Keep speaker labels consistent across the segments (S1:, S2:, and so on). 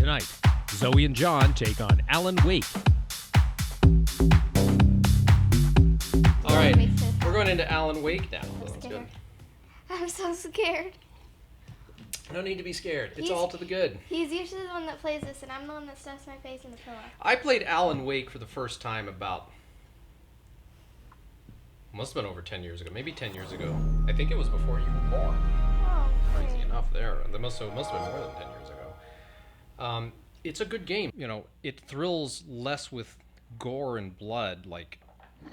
S1: Tonight, Zoe and John take on Alan Wake.
S2: All right, we're going into Alan Wake now. That's good.
S3: I'm so scared.
S2: No need to be scared. It's all to the good.
S3: He's usually the one that plays this, and I'm the one that stuffs my face in the pillow.
S2: I played Alan Wake for the first time about... must have been over 10 years ago. Maybe 10 years ago. I think it was before you were born.
S3: Oh,
S2: Crazy enough there. It must have been more than 10 years ago. It's a good game. You know, it thrills less with gore and blood like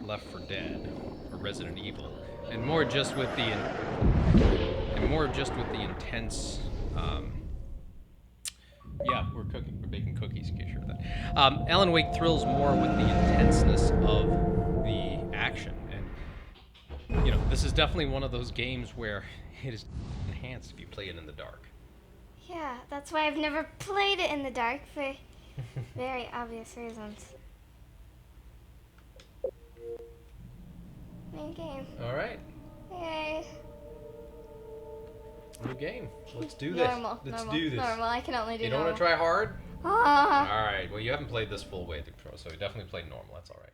S2: Left 4 Dead or Resident Evil, and more just with the intense. Yeah, we're baking cookies in case you're that. Alan Wake thrills more with the intenseness of the action, and you know, this is definitely one of those games where it is enhanced if you play it in the dark.
S3: Yeah, that's why I've never played it in the dark for very obvious reasons. New game.
S2: All right.
S3: Yay.
S2: New game. Let's do this. Let's do this.
S3: Normal. I can only do
S2: You don't
S3: normal.
S2: want to try hard?
S3: Ah.
S2: All right. Well, you haven't played this full way through, so you definitely played normal. That's all right.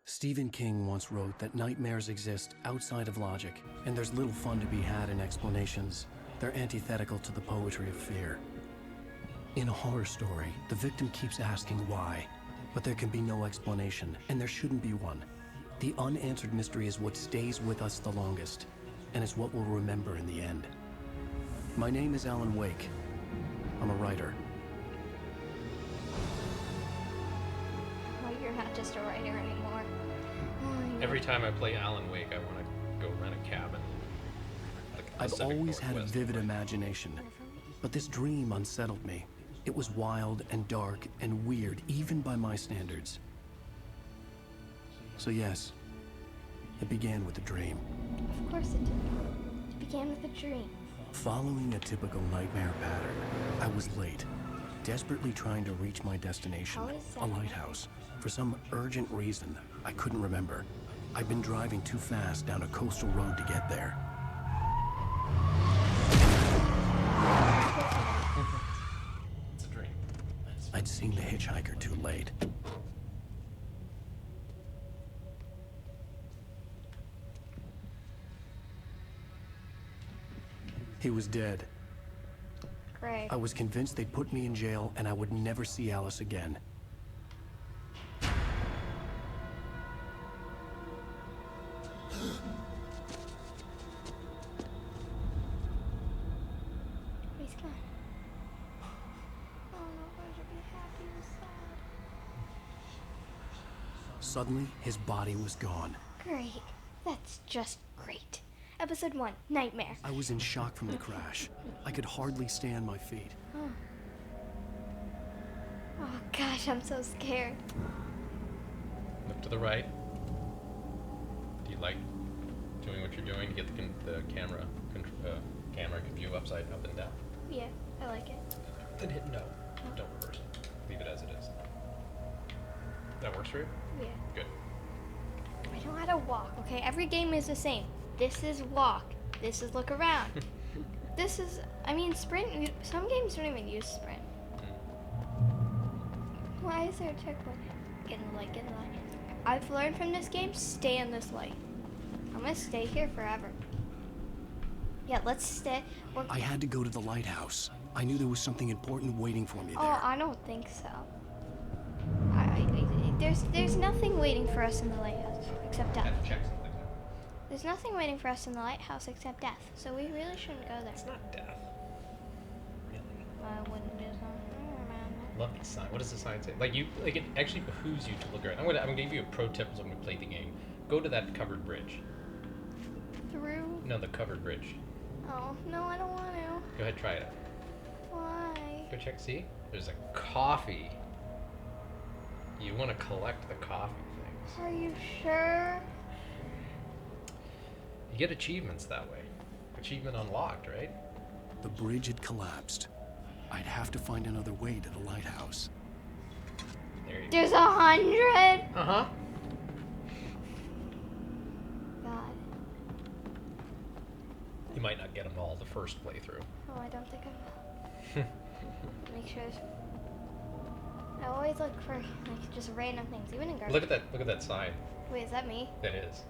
S4: Stephen King once wrote that nightmares exist outside of logic, and there's little fun to be had in explanations. They're antithetical to the poetry of fear. In a horror story, the victim keeps asking why, but there can be no explanation, and there shouldn't be one. The unanswered mystery is what stays with us the longest, and it's what we'll remember in the end. My name is Alan Wake. I'm a writer.
S3: Oh, you're not just a writer anymore.
S2: Every time I play Alan Wake, I want to go rent a cabin.
S4: I've always had a vivid imagination, but this dream unsettled me. It was wild and dark and weird, even by my standards. So yes, it began with a dream.
S3: Of course it did. It began with a dream.
S4: Following a typical nightmare pattern, I was late, desperately trying to reach my destination, a lighthouse. For some urgent reason, I couldn't remember. I'd been driving too fast down a coastal road to get there.
S2: It's a dream.
S4: I'd seen the hitchhiker too late. He was dead.
S3: Great.
S4: I was convinced they'd put me in jail and I would never see Alice again.
S3: He's gone. Oh no, I should be happy or sad.
S4: Suddenly, his body was gone.
S3: Great. That's just great. Episode 1, Nightmare.
S4: I was in shock from the crash. I could hardly stay on my feet.
S3: Oh gosh, I'm so scared.
S2: Look to the right. Do you like doing what you're doing to get the camera view up and down?
S3: Yeah, I like it.
S2: Then hit no. Don't reverse it. Leave it as it is. That works for you?
S3: Yeah.
S2: Good.
S3: I know how to walk, okay? Every game is the same. This is walk. This is look around. This is, sprint. Some games don't even use sprint. Why is there a checkpoint? Get in the light, get in the light. I've learned from this game, stay in this light. I'm gonna stay here forever. Yeah, let's stay.
S4: I had to go to the lighthouse. I knew there was something important waiting for me there.
S3: Oh, I don't think so. There's nothing waiting for us in the lighthouse except death.
S2: Have to check something.
S3: There's nothing waiting for us in the lighthouse except death, so we really shouldn't go there.
S2: It's not death. Really.
S3: I wouldn't do something, man.
S2: Love the sign. What does the sign say? It actually behooves you to look around. I'm gonna give you a pro tip as I'm gonna play the game. Go to that covered bridge.
S3: Through?
S2: No, the covered bridge.
S3: Oh, no, I don't want to.
S2: Go ahead, try it.
S3: Why?
S2: Go check. See, there's a coffee. You want to collect the coffee things.
S3: Are you sure?
S2: You get achievements that way. Achievement unlocked, right?
S4: The bridge had collapsed. I'd have to find another way to the lighthouse.
S2: There you
S3: There's 100?
S2: go. Uh-huh.
S3: God.
S2: You might not get them all the first playthrough.
S3: Oh, I don't think I will. Make sure. I always look for like just random things, even in garbage.
S2: Look at that sign.
S3: Wait, is that me?
S2: It is.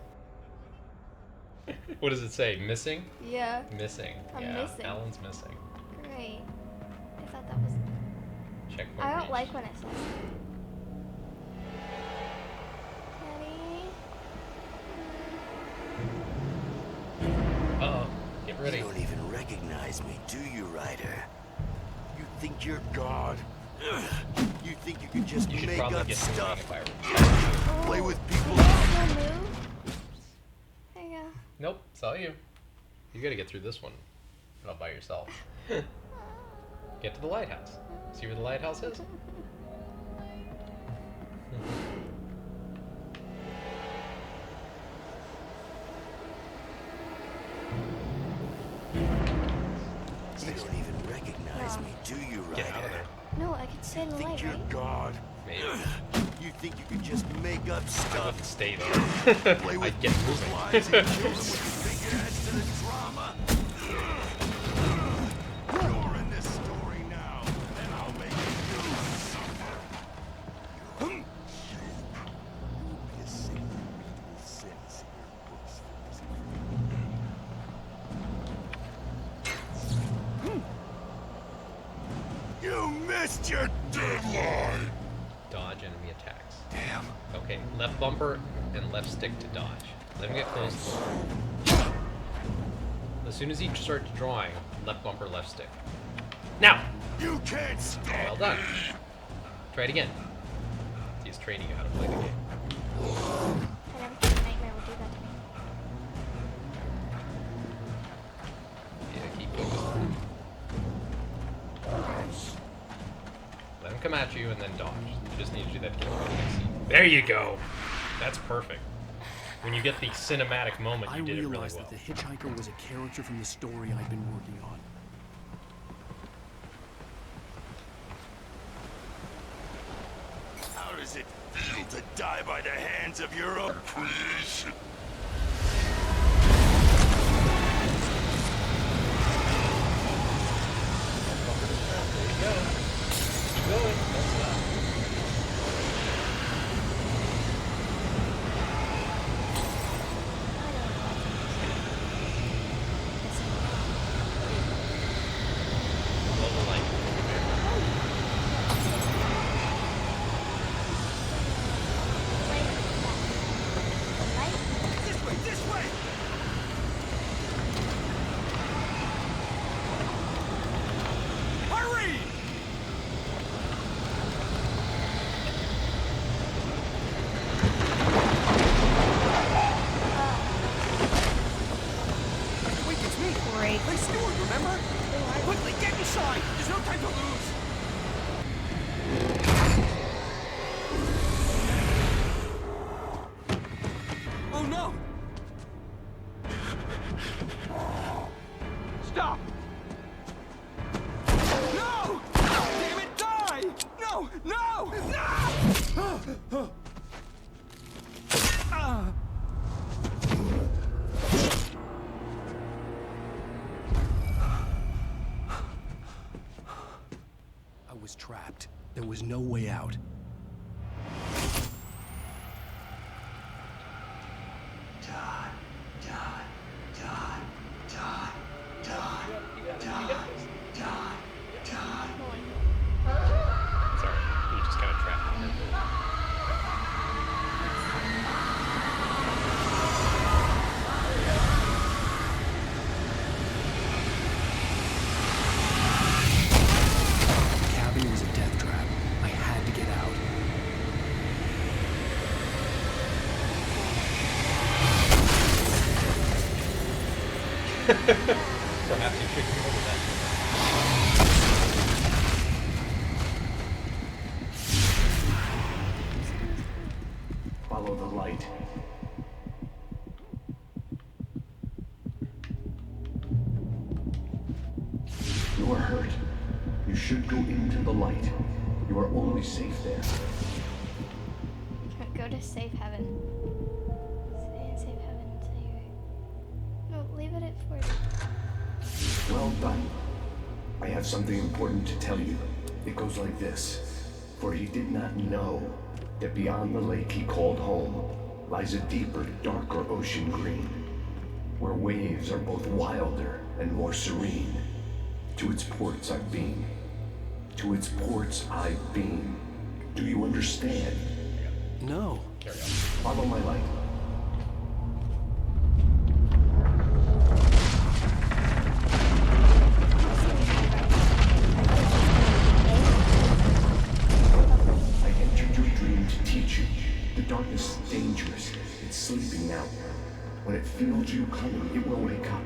S2: What does it say? Missing?
S3: Yeah.
S2: Missing.
S3: I'm
S2: yeah,
S3: missing.
S2: Alan's missing.
S3: Great. I thought that was.
S2: Checkpoint
S3: I don't
S2: reached.
S3: like when it says. Daddy.
S2: Uh-oh. Get ready.
S5: You don't even recognize me, do you, Ryder? You think you're God? Ugh. You think you can just
S2: You should
S5: make
S2: probably
S5: up
S2: get
S5: stuff?
S2: stuff.
S5: Play with
S3: Can
S5: people?
S3: you still move? There you go.
S2: Nope, it's all you. You gotta get through this one. Not by yourself. Get to the lighthouse. See where the lighthouse is?
S5: You don't even recognize
S3: No.
S5: me, do you, Ryder?
S2: Get out of there.
S3: No, I could stay in the
S5: Think
S3: light,
S5: you're
S3: right?
S5: God?
S2: Maybe.
S5: You think you can just make up
S2: I
S5: stuff?
S2: wouldn't stay there.
S5: Play with
S2: I'd get
S5: people's
S2: moving.
S5: lives and kill them with your big heads to the drama? You're in this story now, and I'll make you suffer. You'll be a sinner with sins in your books. You missed your deadline!
S2: Dodge enemy attacks.
S5: Damn.
S2: Okay, left bumper and left stick to dodge. Let him get close. As soon as he starts drawing, left bumper, left stick. Now!
S5: You can't stop.
S2: Well done. Try it again. He's training you how to play the game.
S3: I never thought Nightmare would do that to me.
S2: Yeah, keep focused. Let him come at you and then dodge. You just need to do that to get to the next scene. There you go! That's perfect. When you get the cinematic moment,
S4: I
S2: you did it really
S4: realized
S2: well.
S4: that the hitchhiker was a character from the story I'd been working on.
S5: How does it feel to die by the hands of your own creation?
S2: There you go. Keep going. Don't stop. Blow the light.
S5: This way, this way! Hurry! Wait, it's me!
S3: Great.
S5: Hey, Stewart, remember? Quickly, get inside! There's no time to lose! Oh no! Stop! No! Damn it, die! No! No! No!
S4: I was trapped. There was no way out.
S5: Die, die, die, die, die, die, die, die.
S2: Sorry, you just kind of trapped me.
S4: The cabin was a death trap. I had to get out.
S2: Perhaps you should come over that.
S6: Follow the light. You are hurt. You should go into the light. You are only safe there.
S3: Go to safe heaven. Stay in safe heaven until you. No, leave it at 40.
S6: Well done. I have something important to tell you. It goes like this. For he did not know that beyond the lake he called home lies a deeper, darker ocean green, where waves are both wilder and more serene. To its ports I've been. To its ports I've been. Do you understand?
S4: No.
S6: Follow my light. I entered your dream to teach you. The darkness is dangerous. It's sleeping now. When it feels you coming, it will wake up.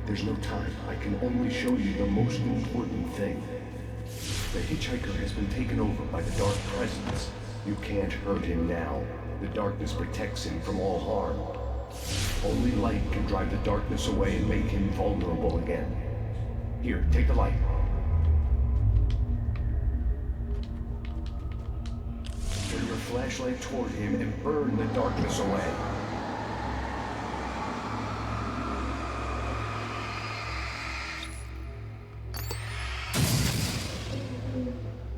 S6: There's no time. I can only show you the most important thing. The hitchhiker has been taken over by the dark presence. You can't hurt him now. The darkness protects him from all harm. Only light can drive the darkness away and make him vulnerable again. Here, take the light. Turn your flashlight toward him and burn the darkness away.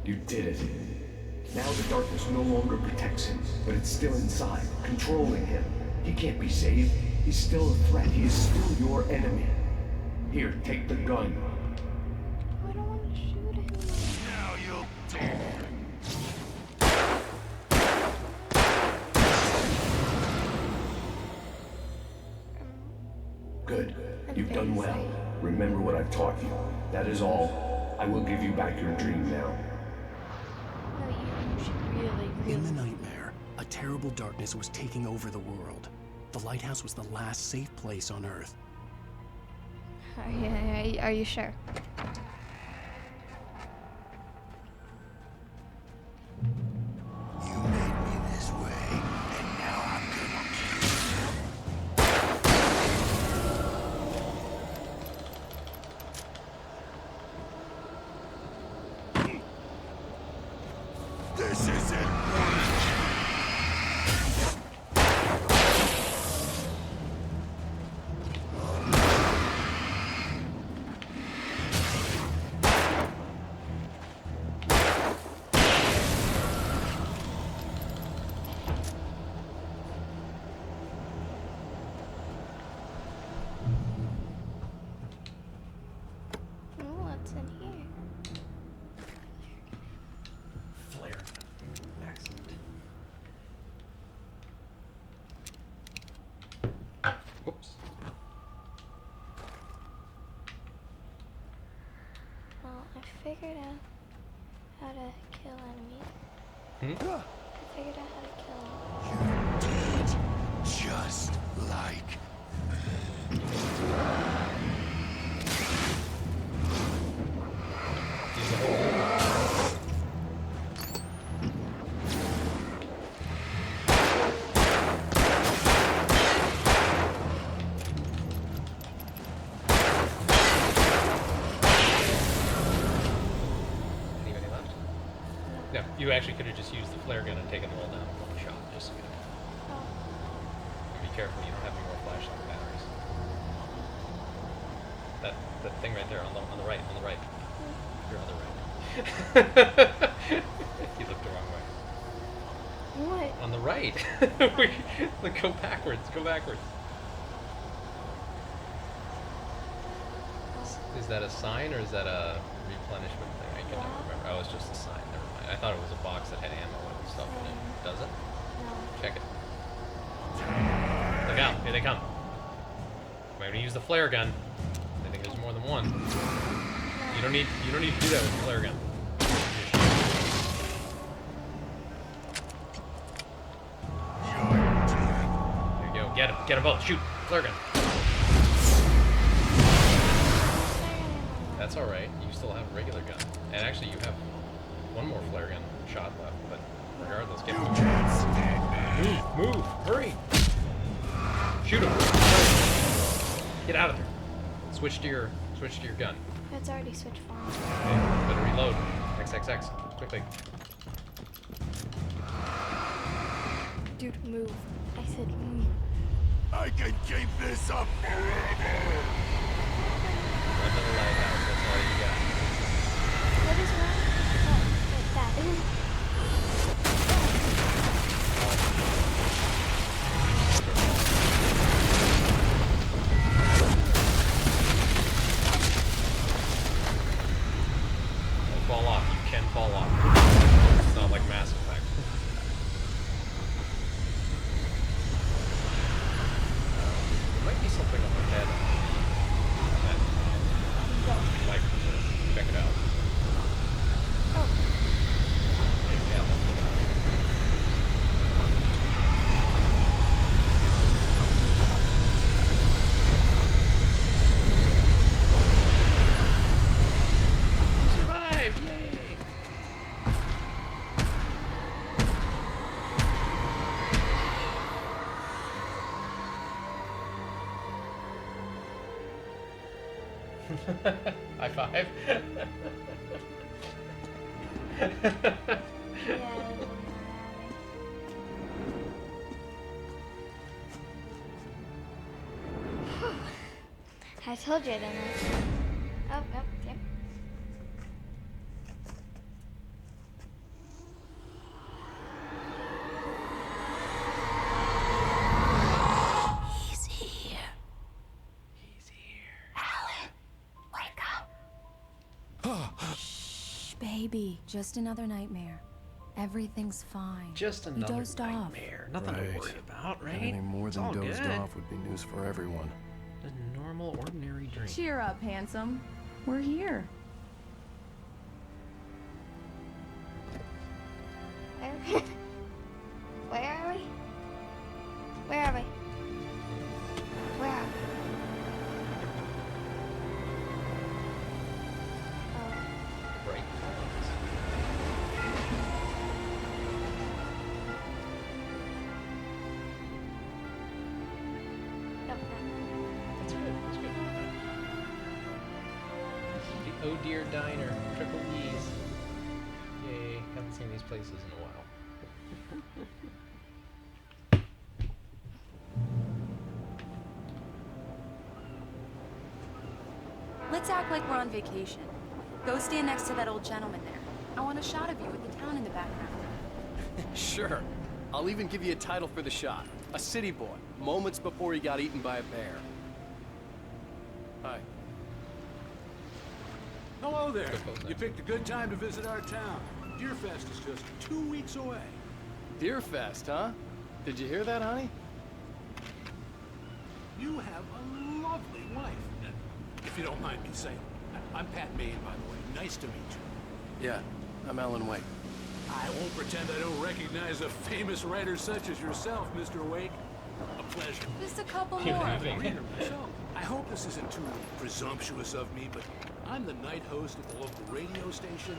S6: You did it. Now the darkness no longer protects him, but it's still inside, controlling him. He can't be saved. He's still a threat. He is still your enemy. Here, take the gun.
S3: I don't want to shoot him.
S5: Now you'll die.
S6: Good. You've done well. Remember what I've taught you. That is all. I will give you back your dream now.
S3: No, you should really.
S4: In the nightmare, a terrible darkness was taking over the world. The lighthouse was the last safe place on Earth.
S3: Are you sure?
S5: You made me this way, and now I'm gonna kill you. This isn't
S3: What's in here?
S2: Flare. Excellent. Whoops.
S3: Well, I figured out how to kill enemies.
S2: Hmm?
S3: I figured out how to kill them.
S5: did just like
S2: Use the whole room. Anybody left? No, you actually could have just used the flare gun and taken them all down in one shot. Just so you know.
S3: Oh,
S2: Be careful you don't have any more flashlight batteries. That thing right there on the right, your other right. You looked the wrong way.
S3: what?
S2: On the right. Look, go backwards. Is that a sign or is that a replenishment thing? I can never remember. Oh, it's just a sign. Never mind. I thought it was a box that had ammo and stuff in it. Does it?
S3: No.
S2: Check it. Look out! Here they come. We're gonna use the flare gun. I think there's more than one. You don't need to do that with the flare gun. There you go. Get them both. Shoot. Flare gun. That's all right. You still have a regular gun, and actually you have one more flare gun shot left. But regardless, get move, hurry! Shoot him! Get out of there. Switch to your gun.
S3: It's already switched for me.
S2: Okay, better reload. XXX, quickly.
S3: Dude, move. I said move.
S5: I can keep this up forever.
S2: Run to the lighthouse. That's all you got. High five.
S3: Yeah. I told you, didn't I? Oh, nope, yep.
S7: He's here.
S2: He's here.
S7: Alan, wake up. Shh, baby. Just another nightmare. Everything's fine.
S2: Just
S7: You
S2: another
S7: dozed off.
S2: nightmare. Nothing
S4: Right.
S2: to worry about, right?
S4: Anything more
S2: It's
S4: than
S2: all
S4: dozed
S2: good.
S4: off would be news for everyone.
S2: A normal, ordinary dream.
S7: Cheer up, handsome. We're here.
S3: Where? Where are we? Where are we? Where are we? Oh,
S2: Bright
S3: no, no.
S2: That's good. That's good. The Oh Dear Diner, Triple E's. Yay! Haven't seen these places in a while.
S7: Let's act like we're on vacation. Go stand next to that old gentleman there. I want a shot of you with the town in the background.
S8: Sure. I'll even give you a title for the shot. A city boy, moments before he got eaten by a bear. Hi.
S5: Hello there.
S2: Good post,
S5: You
S2: nice.
S5: picked a good time to visit our town. Deerfest is just 2 weeks away.
S8: Deerfest, huh? Did you hear that, honey?
S5: You have a lovely wife. If you don't mind me saying. I'm Pat Meier, by the way. Nice to meet you.
S8: Yeah, I'm Alan Wake.
S5: I won't pretend I don't recognize a famous writer such as yourself, Mr. Wake. A pleasure.
S7: Just a couple
S2: You're
S7: more.
S2: leaving.
S5: Reader myself. I hope this isn't too presumptuous of me, but I'm the night host at the local radio station.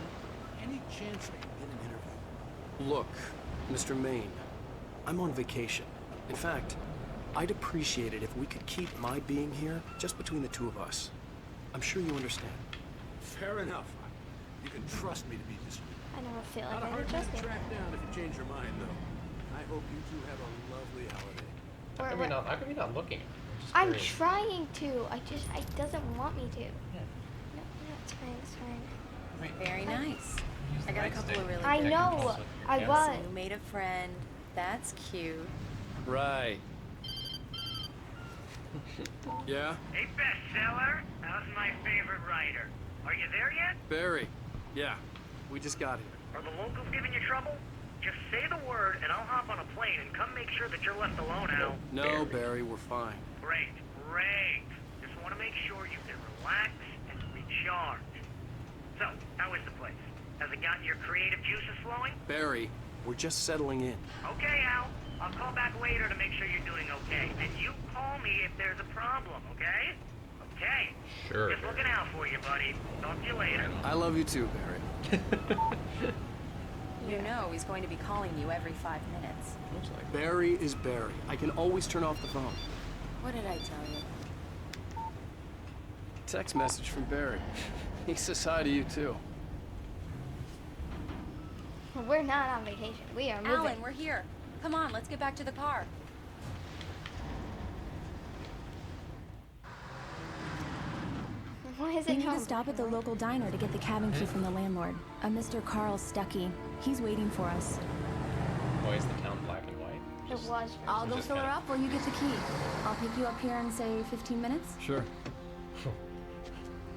S5: Any chance I can get an interview?
S8: Look, Mr. Maine, I'm on vacation. In fact, I'd appreciate it if we could keep my being here just between the two of us. I'm sure you understand.
S5: Fair enough. You can trust me to be discreet.
S3: I don't feel
S5: Not
S3: like
S5: a
S3: I
S5: hard
S3: can
S5: man
S3: trust
S5: to
S3: you.
S5: track down if you change your mind, though. I hope you two have a lovely holiday.
S2: How come you're not looking at me? just
S3: I'm
S2: curious.
S3: trying to. It doesn't want me to. No, it's fine, it's fine.
S7: Very nice.
S2: Use
S7: I
S2: the
S7: got a
S2: nightstick.
S7: couple of really
S3: I
S7: good
S3: know,
S7: ones.
S3: I
S2: Yeah.
S3: was.
S7: You made a friend. That's cute.
S8: Right. Yeah?
S9: Hey, bestseller, how's my favorite writer? Are you there yet?
S8: Barry. Yeah, we just got here.
S9: Are the locals giving you trouble? Just say the word and I'll hop on a plane and come make sure that you're left alone, Al.
S8: No, Barry, we're fine.
S9: Great, great. Just want to make sure you can relax and recharge. So, how is the place? Has it gotten your creative juices flowing?
S8: Barry, we're just settling in.
S9: Okay, Al. I'll call back later to make sure you're doing okay. And you call me if there's a problem, okay? Okay.
S2: Sure.
S9: Just looking out for you, buddy. Talk to you later.
S8: I love you too, Barry.
S7: You know he's going to be calling you every 5 minutes.
S2: Looks like.
S8: Barry is Barry. I can always turn off the phone.
S7: What did I tell you?
S8: Text message from Barry. He says hi to you too.
S3: We're not on vacation. We are moving.
S7: Alan, we're here. Come on, let's get back to the car.
S3: Why is
S10: You
S3: it
S10: need to
S3: home?
S10: stop at the local diner to get the cabin key from the landlord, a Mr. Carl Stuckey. He's waiting for us.
S2: Why is the town black and white?
S3: It was.
S10: I'll go
S2: just
S10: fill her
S2: kinda-
S10: up while you get the key. I'll pick you up here in, say, 15 minutes.
S8: Sure.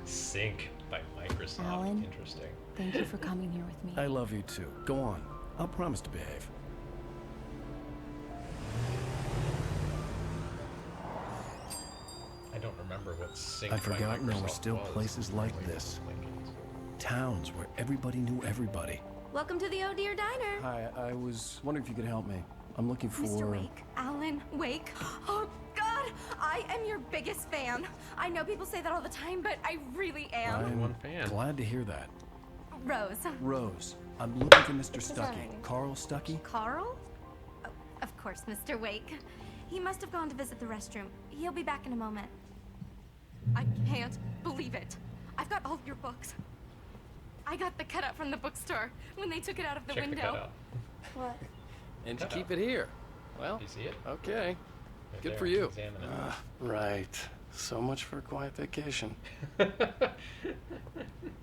S2: Sync by Microsoft.
S10: Alan?
S2: Interesting.
S10: Thank you for coming here with me.
S4: I love you too. Go on. I'll promise to behave.
S2: I don't remember what sync
S4: I've
S2: by
S4: forgotten there were
S2: Microsoft
S4: still
S2: was.
S4: places like this. Towns where everybody knew everybody.
S10: Welcome to the Oh Dear Diner.
S4: Hi, I was wondering if you could help me. I'm looking for...
S11: Mr. Wake, Alan Wake. Oh, God, I am your biggest fan. I know people say that all the time, but I really am.
S4: I'm
S2: one fan.
S4: glad to hear that.
S11: Rose.
S4: Rose, I'm looking for Mr.
S3: is
S4: Stuckey.
S3: alright.
S4: Carl Stuckey?
S11: Carl? Oh, of course, Mr. Wake. He must have gone to visit the restroom. He'll be back in a moment. I can't believe it. I've got all of your books. I got the cutout from the bookstore when they took it out of the
S2: Check
S11: window.
S2: the cutout.
S3: What?
S8: And to keep it here. Well,
S2: Do you see it?
S8: okay.
S2: Right
S8: Good
S2: there.
S8: for you.
S2: Examine it.
S4: Right. So much for a quiet vacation.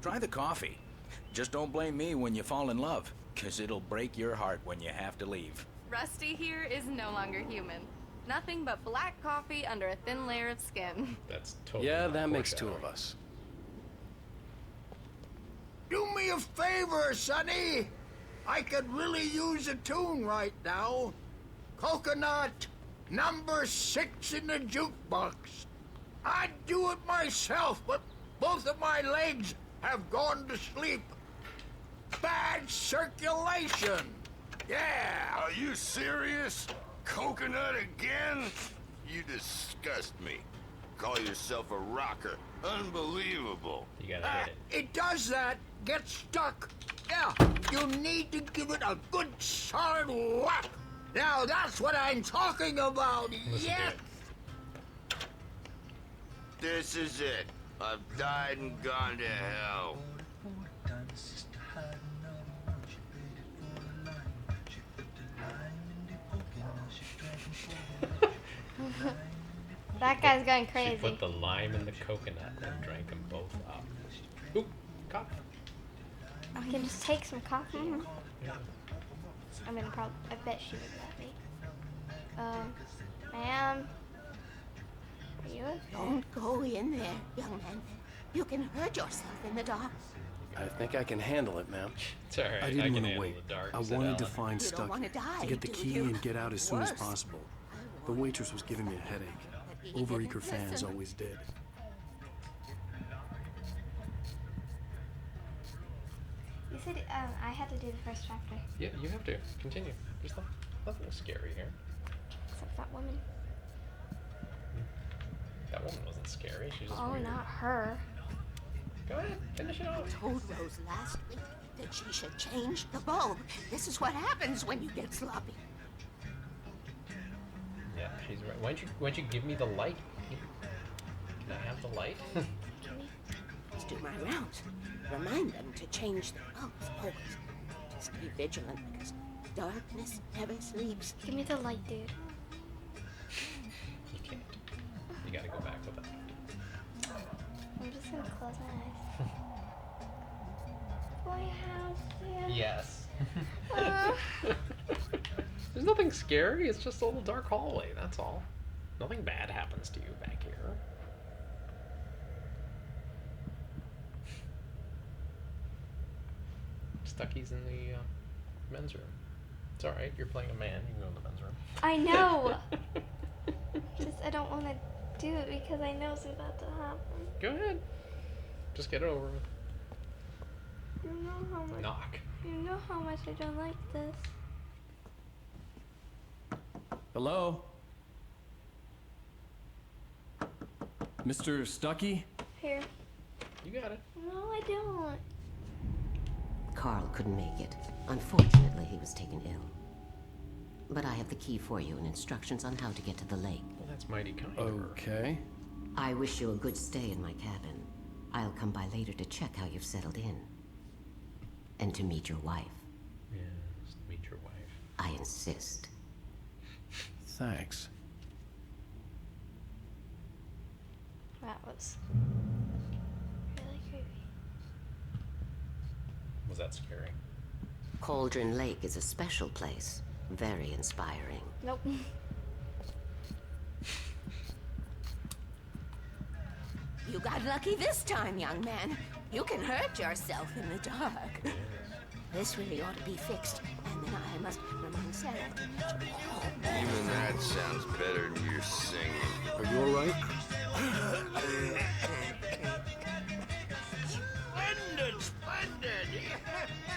S12: Try the coffee. Just don't blame me when you fall in love, 'cause it'll break your heart when you have to leave.
S11: Rusty here is no longer human. Nothing but black coffee under a thin layer of skin.
S2: That's totally.
S8: Yeah,
S2: not
S8: that makes two of
S2: foreshadowing.
S8: us.
S5: Do me a favor, Sonny. I could really use a tune right now. Coconut, number 6 in the jukebox. I'd do it myself, but both of my legs have gone to sleep. Bad circulation. Yeah.
S13: Are you serious? Coconut again? You disgust me. Call yourself a rocker. Unbelievable.
S2: You gotta hit it.
S5: It does that. Get stuck. Yeah, you need to give it a good solid whack. Now that's what I'm talking about.
S2: Listen
S5: Yes.
S2: to it.
S13: This is it. I've died and gone to hell.
S3: That guy's going
S2: She
S3: crazy.
S2: put the lime in the coconut and drank them both up. Oop, cop.
S3: I can just take some coffee. I'm gonna probably. I bet she would let me. Ma'am. Are you okay?
S14: Don't go in there, young man. You can hurt yourself in the dark.
S8: I think I can handle it, ma'am.
S2: It's alright.
S4: I
S2: I
S4: didn't
S2: can
S4: want to
S2: handle
S4: wait.
S2: the dark.
S4: I
S2: said
S4: wanted to
S2: Ellen.
S4: find
S14: You don't
S4: Stucky,
S14: wanna die,
S4: to get the
S14: do
S4: key
S14: you?
S4: and get out as soon as
S14: Worse.
S4: possible. The waitress was giving me a headache. Overeager fans
S14: Listen.
S4: always did.
S3: You said I had to do the first chapter.
S2: Yeah, you have to continue. There's nothing scary here.
S3: Except that woman.
S2: That woman wasn't scary. She's just
S3: Oh,
S2: weird.
S3: not her.
S2: Go ahead, finish it off.
S14: Told Rose last week that she should change the bulb. This is what happens when you get sloppy.
S2: Yeah, she's right. Why don't you give me the light? Can I have the light?
S14: Let's do my rounds. Remind them to change the bulbs always. To stay vigilant because darkness never sleeps.
S3: Give me the light, dude.
S2: You can't. You gotta go back with it.
S3: I'm just gonna close my eyes. Boy house, yeah.
S2: Yes.
S3: Uh.
S2: There's nothing scary. It's just a little dark hallway. That's all. Nothing bad happens to you back here. Stucky's in the men's room. It's alright. You're playing a man. You can go in the men's room.
S3: I know. Just I don't want to do it because I know it's about to happen.
S2: Go ahead. Just get it over with.
S3: You know how much.
S2: Knock.
S3: You know how much I don't like this.
S4: Hello? Mr. Stucky?
S3: Here.
S2: You got it.
S3: No, I don't.
S14: Carl couldn't make it. Unfortunately, he was taken ill. But I have the key for you and instructions on how to get to the lake.
S2: Well, that's mighty kind of her.
S4: Okay.
S14: I wish you a good stay in my cabin. I'll come by later to check how you've settled in. And to meet your wife.
S2: Yes, meet your wife.
S14: I insist.
S4: Thanks.
S3: That was really creepy.
S2: Was that scary?
S14: Cauldron Lake is a special place. Very inspiring.
S3: Nope.
S14: You got lucky this time, young man. You can hurt yourself in the dark. This really ought to be fixed, and then I must remind Sarah to...
S13: Even that sounds better than your singing.
S8: Are you all right?
S5: Splendid, splendid.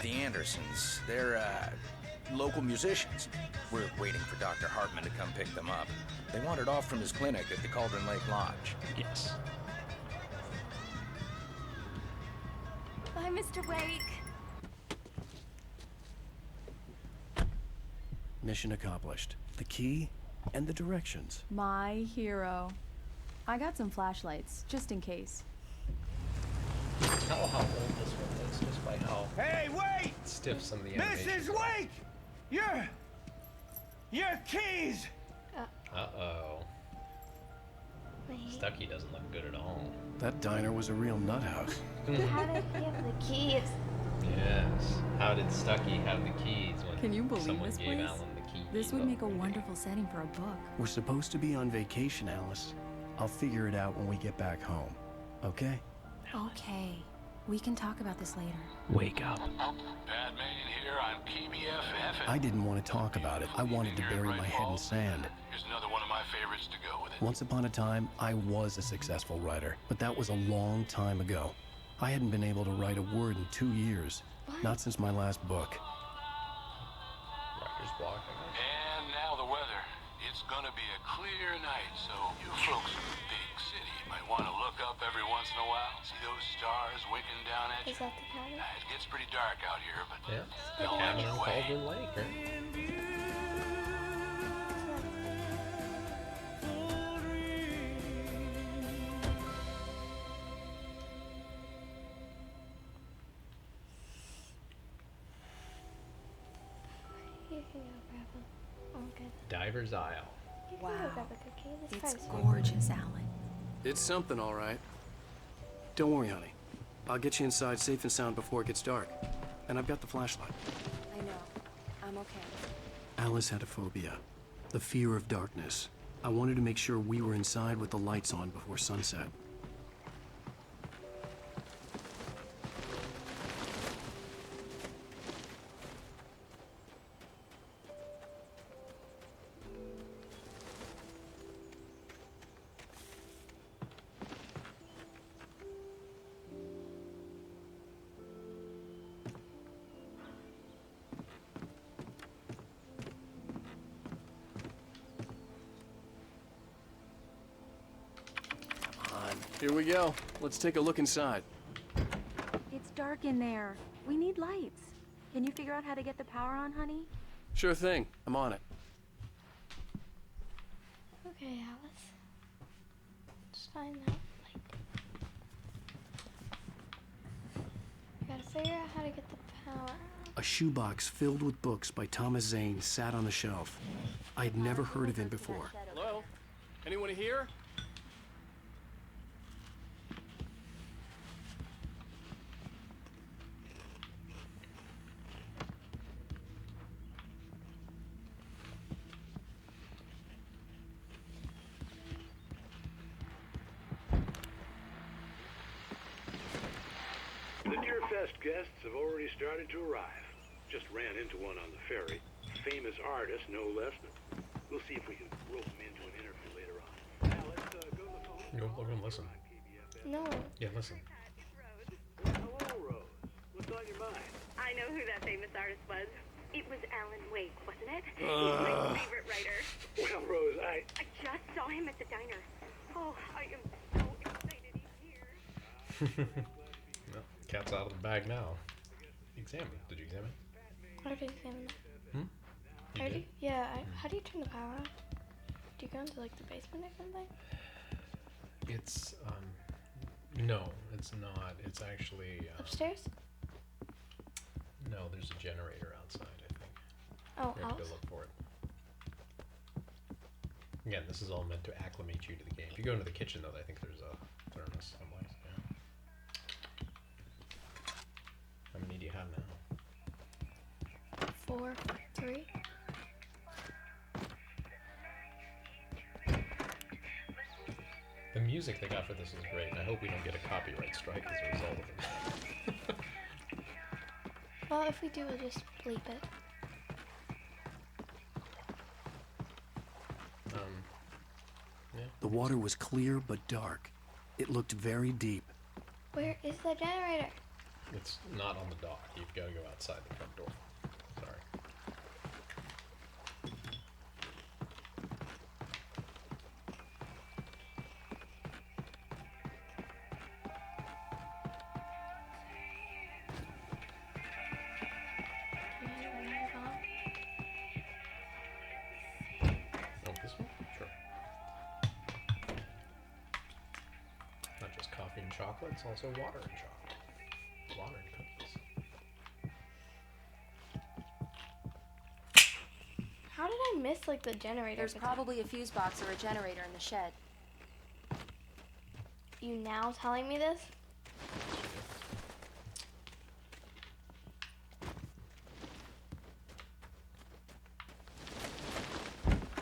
S12: The Andersons, they're, local musicians. We're waiting for Dr. Hartman to come pick them up. They wandered off from his clinic at the Cauldron Lake Lodge.
S2: Yes.
S11: Bye, Mr. Wake.
S4: Mission accomplished. The key and the directions.
S10: My hero. I got some flashlights, just in case.
S2: tell how old this one is just by how
S15: Hey, wait!
S2: stiff some of the animations
S15: Mrs. Wake! Your keys!
S2: Uh-oh. Stucky doesn't look good at all.
S4: That diner was a real nut house.
S3: How did he have the keys?
S2: Yes. How did Stucky have the keys when
S10: Can you believe
S2: someone
S10: this
S2: gave
S10: place?
S2: Alan the keys?
S10: This would make a wonderful setting for a book.
S4: We're supposed to be on vacation, Alice. I'll figure it out when we get back home. Okay?
S10: Okay. We can talk about this later.
S4: Wake up.
S16: Pat Main here on KBFF.
S4: I didn't want to talk about it. I wanted to bury my head in sand.
S16: Here's another one of my favorites to go with it.
S4: Once upon a time, I was a successful writer, but that was a long time ago. I hadn't been able to write a word in 2 years. Not since my last book.
S2: Writer's block, I guess.
S16: And now the weather. It's gonna be a clear night, so you folks in the big city might want to look up every once in a while. See those stars winking down at you?
S3: Is that the cabin?
S16: It gets pretty dark out here, but
S2: Yeah.
S16: don't let
S2: Cabin
S16: you
S2: on
S16: away.
S2: Cauldron Lake, right?
S3: You can go grab them. I'm good.
S2: Diver's Isle.
S3: You can go grab a cookie. This
S10: It's
S3: privacy.
S10: gorgeous, Alan.
S8: It's something, all right. Don't worry, honey. I'll get you inside safe and sound before it gets dark. And I've got the flashlight.
S7: I know. I'm okay.
S4: Alice had a phobia. The fear of darkness. I wanted to make sure we were inside with the lights on before sunset.
S8: Here we go. Let's take a look inside.
S10: It's dark in there. We need lights. Can you figure out how to get the power on, honey?
S8: Sure thing. I'm on it.
S3: Okay, Alice. Just find that light. You gotta figure out how to get the power.
S4: A shoebox filled with books by Thomas Zane sat on the shelf. I had never heard of him before.
S8: Hello? Anyone here?
S17: The Deerfest guests have already started to arrive. Just ran into one on the ferry. Famous artist, no less. We'll see if we can rope him into an interview later on. Now let's go to the phone.
S2: Go look and listen.
S3: No.
S2: Yeah, listen.
S17: Hello, Rose. What's on your mind?
S18: I know who that famous artist was. It was Alan Wake, wasn't it? He's my favorite writer.
S17: Well, Rose, I
S18: just saw him at the diner. Oh, I am so excited he's here.
S2: Well, cat's out of the bag now. Examine. Did you examine?
S3: I already examined that.
S2: Hmm? You
S3: Already?
S2: did?
S3: Yeah. How do you turn the power on? Do you go into like the basement or something?
S2: It's no, it's not. It's actually
S3: Upstairs?
S2: no. There's a generator outside. I think.
S3: Oh,
S2: You have to go
S3: house?
S2: look for it. Again, this is all meant to acclimate you to the game. If you go into the kitchen, though, I think there's a thermos someplace. Yeah. How many do you have now?
S3: 4, 3.
S2: The music they got for this is great, and I hope we don't get a copyright strike as a result of it.
S3: Well, if we do, we'll just bleep it.
S2: Yeah.
S4: The water was clear but dark. It looked very deep.
S3: Where is the generator?
S2: It's not on the dock. You've got to go outside the front door. Sorry. Oh, this one? Sure. Not just coffee and chocolate, it's also water and chocolate.
S3: looks like the generator.
S7: There's probably a fuse box or a generator in the shed.
S3: You now telling me this?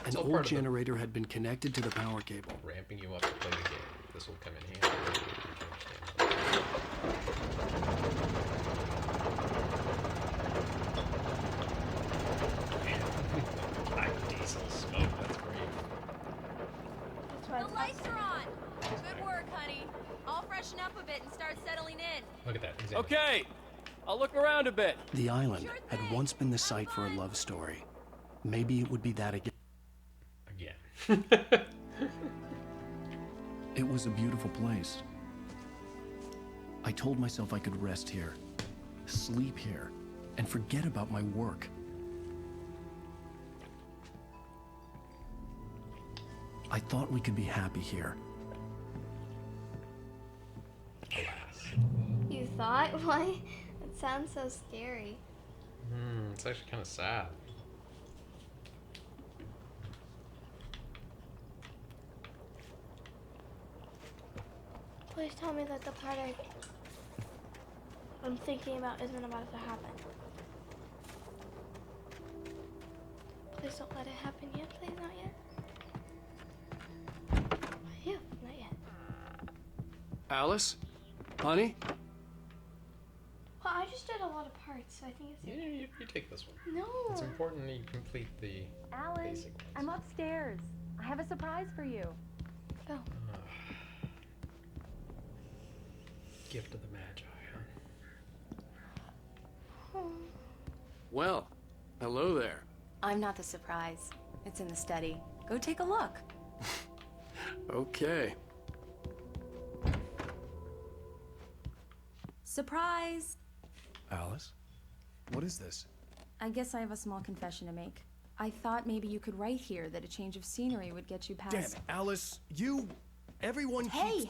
S4: An old generator had been connected to the power cable.
S2: Ramping you up to play the game. This will come in handy. Diesel smoke, that's great.
S7: The lights are on. Good work, honey. I'll freshen up a bit and start settling in.
S2: Look at that. Examine.
S8: Okay, I'll look around a bit.
S4: The island had once been the site for a love story. Maybe it would be that again. It was a beautiful place. I told myself I could rest here, sleep here, and forget about my work. I thought we could be happy here.
S3: You thought? Why? It sounds so scary.
S2: It's actually kind of sad.
S3: Please tell me that the part I'm thinking about isn't about to happen. Please don't let it happen yet. Please, not yet. Yeah, not yet.
S8: Alice? Honey?
S3: Well, I just did a lot of parts, so I think it's...
S2: Yeah, you take this one.
S3: No.
S2: It's important that you complete the
S19: Alan,
S2: basic ones.
S19: I'm upstairs. I have a surprise for you.
S3: Go.
S2: Gift of the Magi, huh?
S8: Well, hello there.
S7: I'm not the surprise. It's in the study. Go take a look.
S8: Okay.
S7: Surprise!
S8: Alice? What is this?
S7: I guess I have a small confession to make. I thought maybe you could write here that a change of scenery would get you past...
S8: Damn it, Alice, everyone
S7: Hey,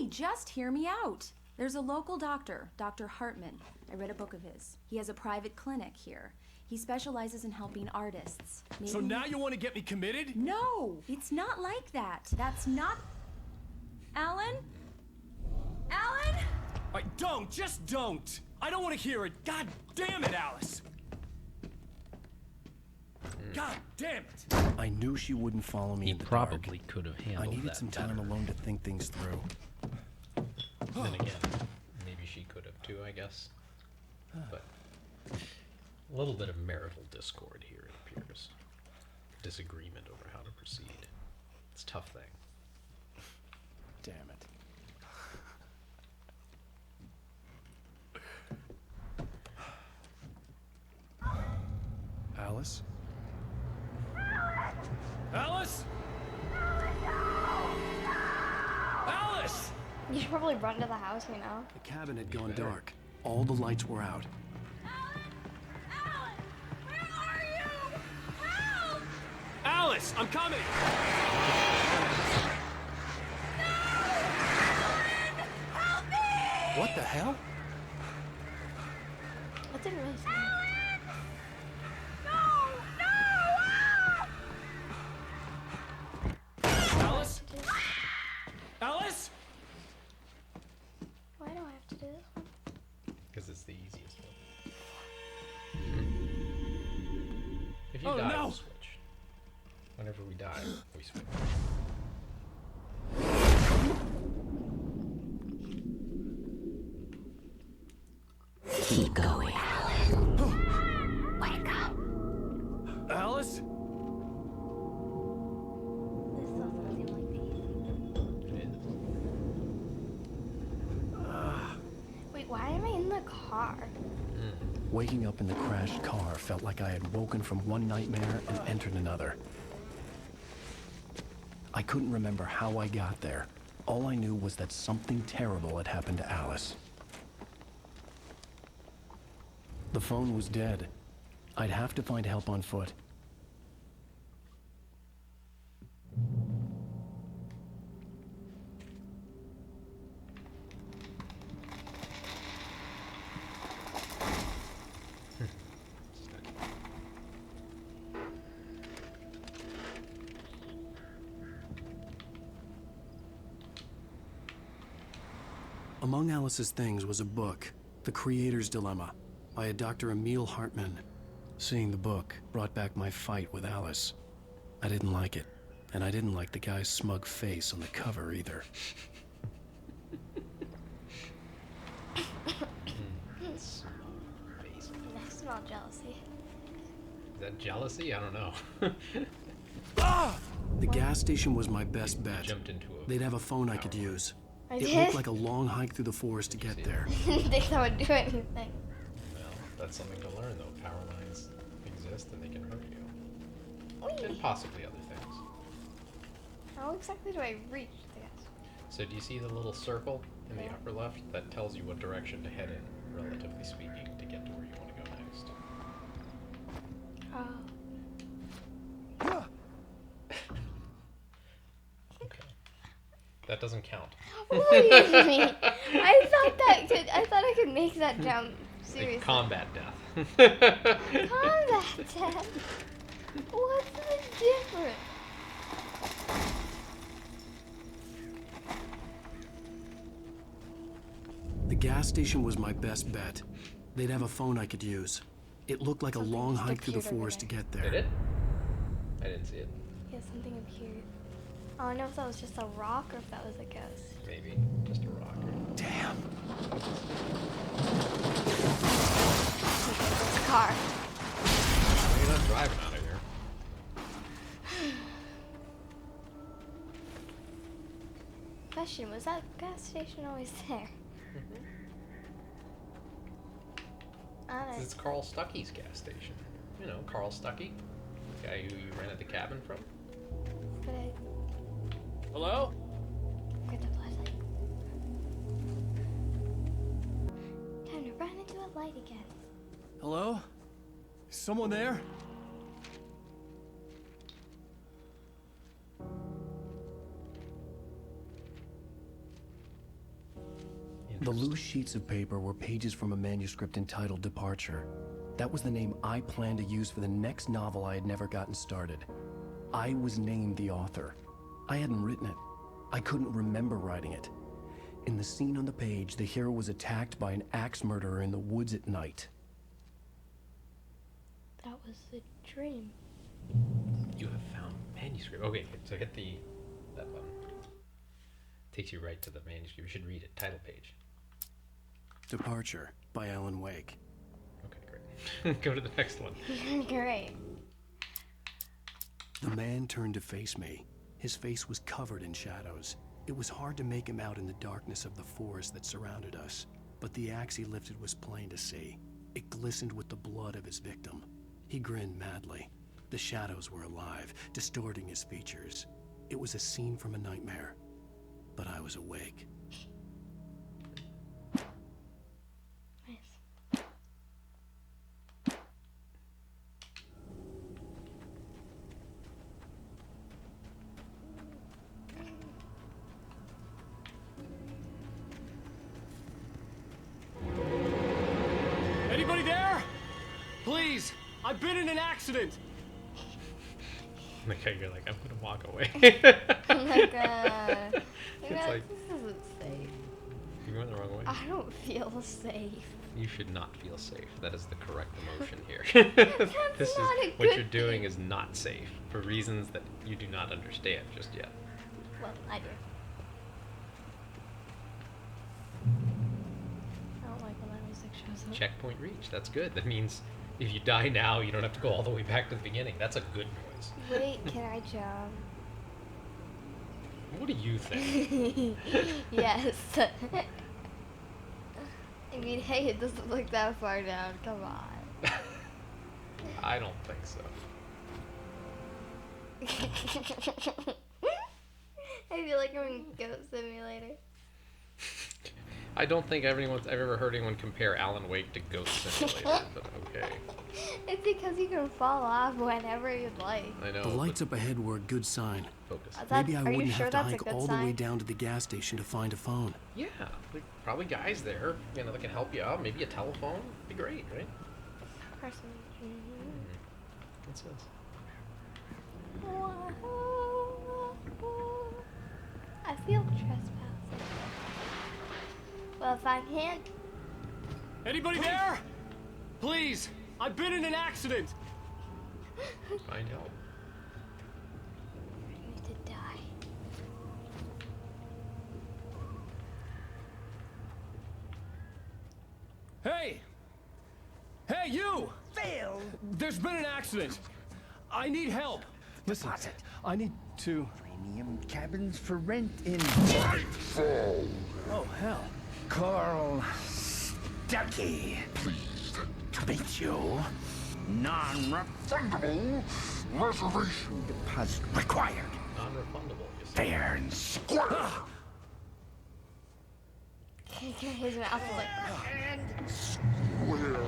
S7: just hear me out. There's a local doctor, Dr. Hartman. I read a book of his. He has a private clinic here. He specializes in helping artists.
S8: So now you want to get me committed?
S7: No, it's not like that. That's not... Alan? Alan?
S8: Just don't! I don't want to hear it! God damn it, Alice! God damn it!
S4: I knew she wouldn't follow me in the
S1: probably
S4: dark.
S1: could have handled
S4: I needed
S1: that
S4: some time
S1: better.
S4: alone to think things through.
S2: Then again, maybe she could have too, I guess. But a little bit of marital discord here, it appears. Disagreement over how to proceed. It's a tough thing.
S8: Damn it. Alice? Alice? Alice!
S3: You should probably run to the house, you know?
S4: The cabin had gone dark. All the lights were out.
S8: Alice, I'm coming!
S4: What the hell?
S3: That didn't really sound...
S8: Alice? Alice?
S3: Why do I have to do this one?
S2: Because it's the easiest one. If you
S8: Oh,
S2: die,
S8: no.
S2: we'll switch. Whenever we die, we switch.
S14: Keep going, Alan. Wake up.
S8: Alice?
S3: This doesn't seem like the easy. Wait, why am I in the car?
S4: Waking up in the crashed car felt like I had woken from one nightmare and entered another. I couldn't remember how I got there. All I knew was that something terrible had happened to Alice. The phone was dead. I'd have to find help on foot. Among Alice's things was a book, The Creator's Dilemma, by a Dr. Emil Hartmann. Seeing the book brought back my fight with Alice. I didn't like it, and I didn't like the guy's smug face on the cover either.
S3: I smell jealousy.
S2: Is that jealousy? I don't know.
S4: The gas station was my best bet.
S2: Jumped into a
S4: They'd have a phone I could use.
S3: I
S4: It
S3: did?
S4: looked like a long hike through the forest to get there.
S3: Didn't think that would do anything.
S2: Well, that's something to learn, though. Power lines exist and they can hurt you.
S3: Whee!
S2: And possibly other things.
S3: How exactly do I reach the gas?
S2: So do you see the little circle in the upper left? That tells you what direction to head in, relatively speaking, to get to where you want to go next.
S3: Oh.
S2: That doesn't count.
S3: What do you mean? I thought I could make that jump. Seriously.
S2: Like combat death.
S3: Combat death? What's the difference?
S4: The gas station was my best bet. They'd have a phone I could use. It looked like a long hike through the forest to get there.
S2: Did it? I didn't see it.
S3: Yeah, something appeared. I don't know if that was just a rock or if that was a ghost.
S2: Maybe. Just a rock.
S4: Damn.
S3: It's a car.
S2: You're not driving out of here.
S3: Question, was that gas station always there?
S2: It's Carl Stuckey's gas station. You know, Carl Stuckey, the guy who you rented the cabin from.
S3: But I...
S8: Hello?
S3: Get the flashlight. Time to run into a light again.
S8: Hello? Is someone there?
S4: The loose sheets of paper were pages from a manuscript entitled Departure. That was the name I planned to use for the next novel I had never gotten started. I was named the author. I hadn't written it. I couldn't remember writing it. In the scene on the page, the hero was attacked by an axe murderer in the woods at night.
S3: That was the dream.
S2: You have found manuscript. Okay, so hit that button. Takes you right to the manuscript. You should read it. Title page.
S4: Departure by Alan Wake.
S2: Okay, great. Go to the next one.
S3: Great.
S4: The man turned to face me. His face was covered in shadows. It was hard to make him out in the darkness of the forest that surrounded us, but the axe he lifted was plain to see. It glistened with the blood of his victim. He grinned madly. The shadows were alive, distorting his features. It was a scene from a nightmare, but I was awake.
S8: Anybody there? Please, I've been in an accident.
S2: Okay, you're like, I'm gonna walk away.
S3: Oh my god.
S2: It's like,
S3: this isn't safe.
S2: you went the wrong way.
S3: I don't feel safe.
S2: You should not feel safe. That is the correct emotion here.
S3: That's not a
S2: what
S3: good
S2: you're doing is not safe for reasons that you do not understand just yet.
S3: Well, I do. I don't like when that music shows up.
S2: Checkpoint reached. That's good. That means if you die now, you don't have to go all the way back to the beginning. That's a good noise.
S3: Wait, can I jump?
S2: What do you think?
S3: Yes. I mean, hey, it doesn't look that far down. Come on.
S2: I don't think so.
S3: I feel like I'm in Goat Simulator.
S2: I don't think I've ever heard anyone compare Alan Wake to Ghost Simulator, but okay.
S3: It's because you can fall off whenever you'd like.
S2: I know.
S4: The lights up ahead were a good sign.
S2: Focus.
S4: Maybe I
S3: Are you
S4: wouldn't
S3: sure
S4: have to
S3: that's a
S4: hike
S3: good
S4: all the way
S3: sign?
S4: down to the gas station to find a phone.
S2: Yeah, there's probably guys there, that can help you out. Maybe a telephone. Be great, right?
S3: Person.
S2: What's this?
S3: I feel trespassing. Well, if I can't,
S8: Anybody there? Please, I've been in an accident.
S2: Find help.
S3: I need to die.
S8: Hey! Hey, you!
S15: Phil!
S8: There's been an accident. I need help. Listen, I need to...
S15: Premium cabins for rent in...
S8: Oh, hell.
S15: Carl Stucky.
S6: Please.
S15: To meet you. Non-refundable reservation deposit required.
S2: Non-refundable.
S15: Fair and square.
S3: Can his mouth like.
S6: And square.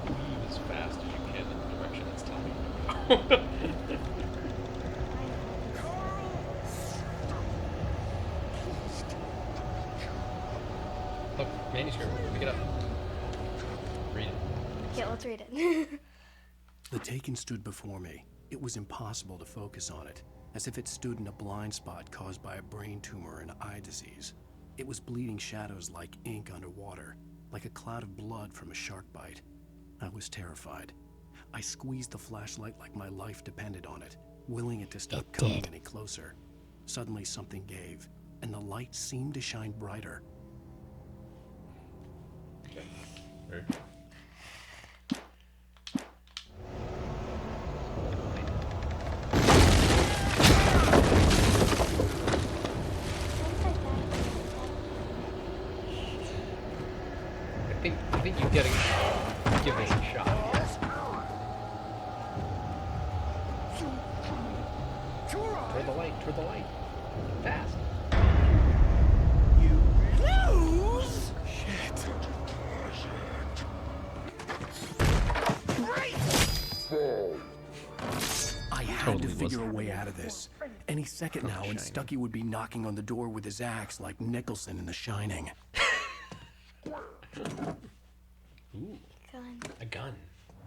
S2: Leave as fast as you can in the direction it's telling you. Look, manuscript. Pick it up. Read it.
S3: Yeah, let's read it.
S4: The Taken stood before me. It was impossible to focus on it, as if it stood in a blind spot caused by a brain tumor and eye disease. It was bleeding shadows like ink underwater, like a cloud of blood from a shark bite. I was terrified. I squeezed the flashlight like my life depended on it, willing it to stop coming any closer. Suddenly something gave, and the light seemed to shine brighter.
S2: Right. I think you gotta give this a shot. Toward the light, toward the light. Fast.
S15: You lose?
S8: Shit.
S4: I had to figure a way out of this. Any second now, and Stucky would be knocking on the door with his axe like Nicholson in The Shining.
S2: Ooh.
S3: Gun.
S2: A gun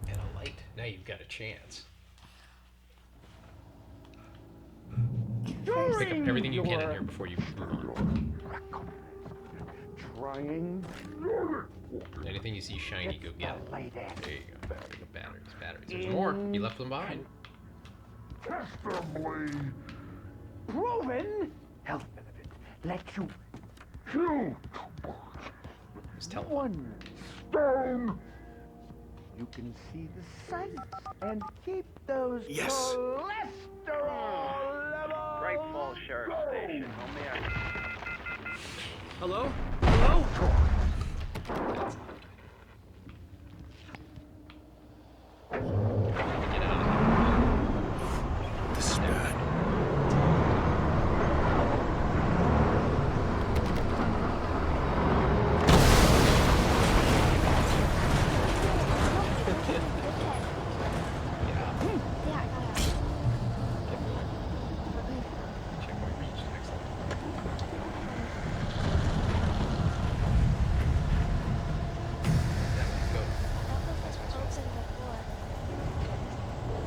S2: and a light. Now you've got a chance. Pick up everything you can in here before you move on.
S15: Trying.
S2: Anything you see shiny, go get it. There you go. Batteries, batteries. There's more. You left them behind.
S15: Testably proven health benefit. Let you shoot.
S2: Just tell
S15: one stone. You can see the sights and keep those cholesterol levels.
S9: Bright Falls Sheriff Station. Meier.
S8: Hello? Hello?
S2: Get out of here.
S4: This is bad.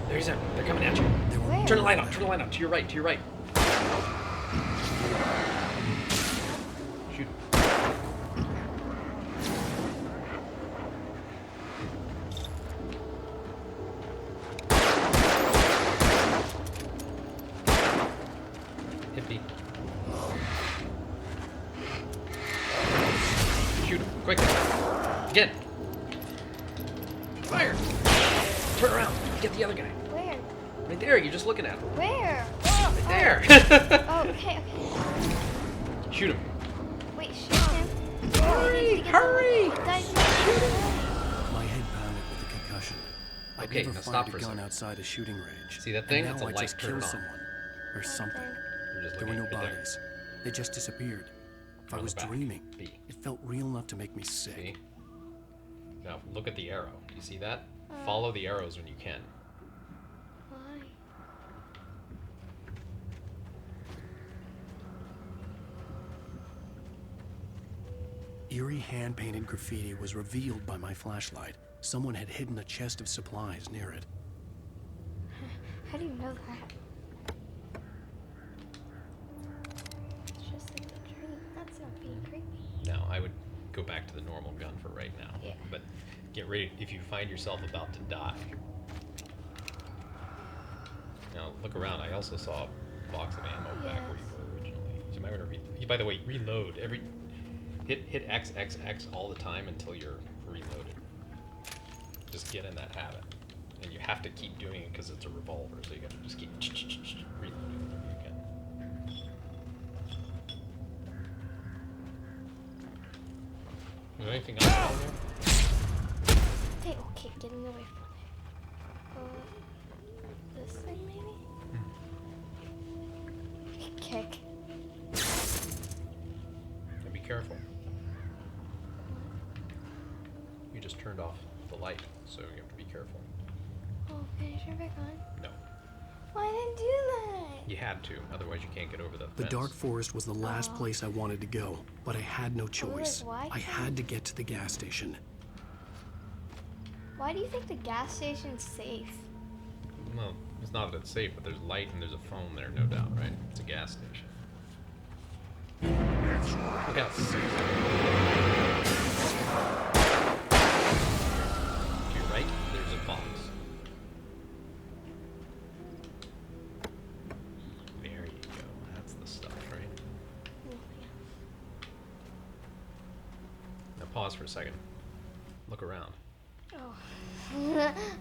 S2: There's them. They're coming at you.
S3: Where?
S2: Turn the light on. Turn the light on. To your right. To your right. Shoot. Hit me. Shoot him. Quickly. Again. Fire. Turn around. Get the other guy.
S3: Where?
S2: Right there. You're just looking at him.
S3: Where?
S2: Right there.
S3: Oh, okay, okay.
S2: Shoot him.
S3: Wait, shoot him.
S2: Hurry! Hurry!
S3: Guys,
S4: My head pounded with a concussion. I'd
S2: Okay,
S4: never
S2: now stop
S4: fired
S2: for
S4: a
S2: a
S4: gun
S2: second.
S4: outside a shooting range.
S2: See that thing?
S4: And
S2: It's
S4: now
S2: a
S4: I
S2: light.
S4: just
S2: Turn
S4: killed
S2: it on.
S4: someone. Or something.
S2: You're just
S4: There were
S2: looking
S4: no
S2: right there.
S4: bodies. They just disappeared. I
S2: On the
S4: was
S2: back.
S4: dreaming.
S2: B.
S4: It felt real enough to make me sick.
S2: See? Now look at the arrow. You see that? Follow the arrows when you can.
S3: why?
S4: Eerie hand-painted graffiti was revealed by my flashlight. Someone had hidden a chest of supplies near it.
S3: How do you know that?
S2: go back to the normal gun for right now.
S3: Yeah.
S2: But get ready if you find yourself about to die. Now look around. I also saw a box of ammo back where you were originally. So you might want to by the way, reload hit X all the time until you're reloaded. Just get in that habit, and you have to keep doing it because it's a revolver. So you got to just keep reloading whenever you can. Is there anything else down there?
S3: Hey, okay, getting away from it. This thing maybe? Kick.
S2: And be careful. You just turned off the light, so you have to be careful.
S3: Oh, can I turn back on?
S2: No.
S3: Why didn't do that?
S2: You had to, otherwise you can't get over the
S8: The
S2: fence.
S8: dark forest was the last place I wanted to go, but I had no choice.
S3: why
S8: I had to get to the gas station.
S3: Why do you think the gas station's safe?
S2: Well, it's not that it's safe, but there's light and there's a phone there, no doubt, right? It's a gas station. Look out. To your right, there's a box. There you go. That's the stuff, right? Now pause for a second. Look around.
S3: Oh.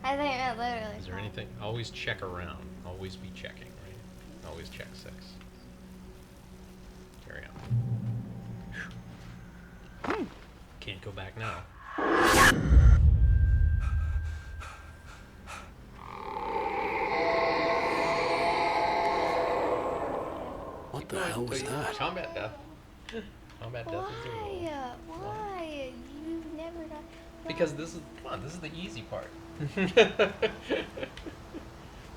S3: I think I literally.
S2: Is there anything? Always check around. Always be checking, right? Always check 6. Carry on. Can't go back now.
S8: What the hell was that?
S2: Combat death. Combat death is doable.
S3: Why? You never got.
S2: Because this is the easy part.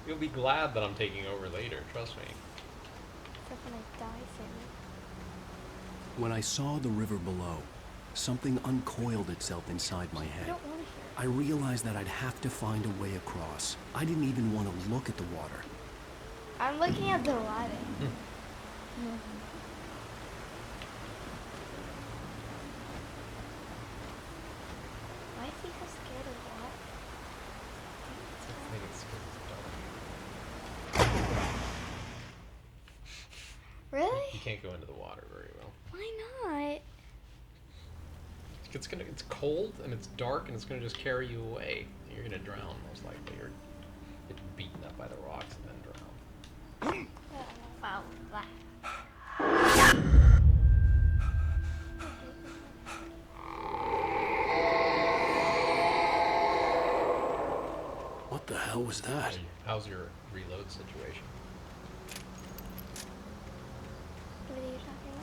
S2: You'll be glad that I'm taking over later, trust me.
S3: Except when I die soon.
S4: When I saw the river below, something uncoiled itself inside my head. I realized that I'd have to find a way across. I didn't even want to look at the water.
S3: I'm looking at the water. Why is he so scared of water?
S2: I think it's scared of dark.
S3: Really?
S2: You can't go into the water very well.
S3: Why not?
S2: It's cold and it's dark and it's gonna just carry you away. You're gonna drown most likely, or get beaten up by the rocks and then drown.
S3: Wow.
S8: What the hell was that?
S2: How's your reload situation?
S3: What are you talking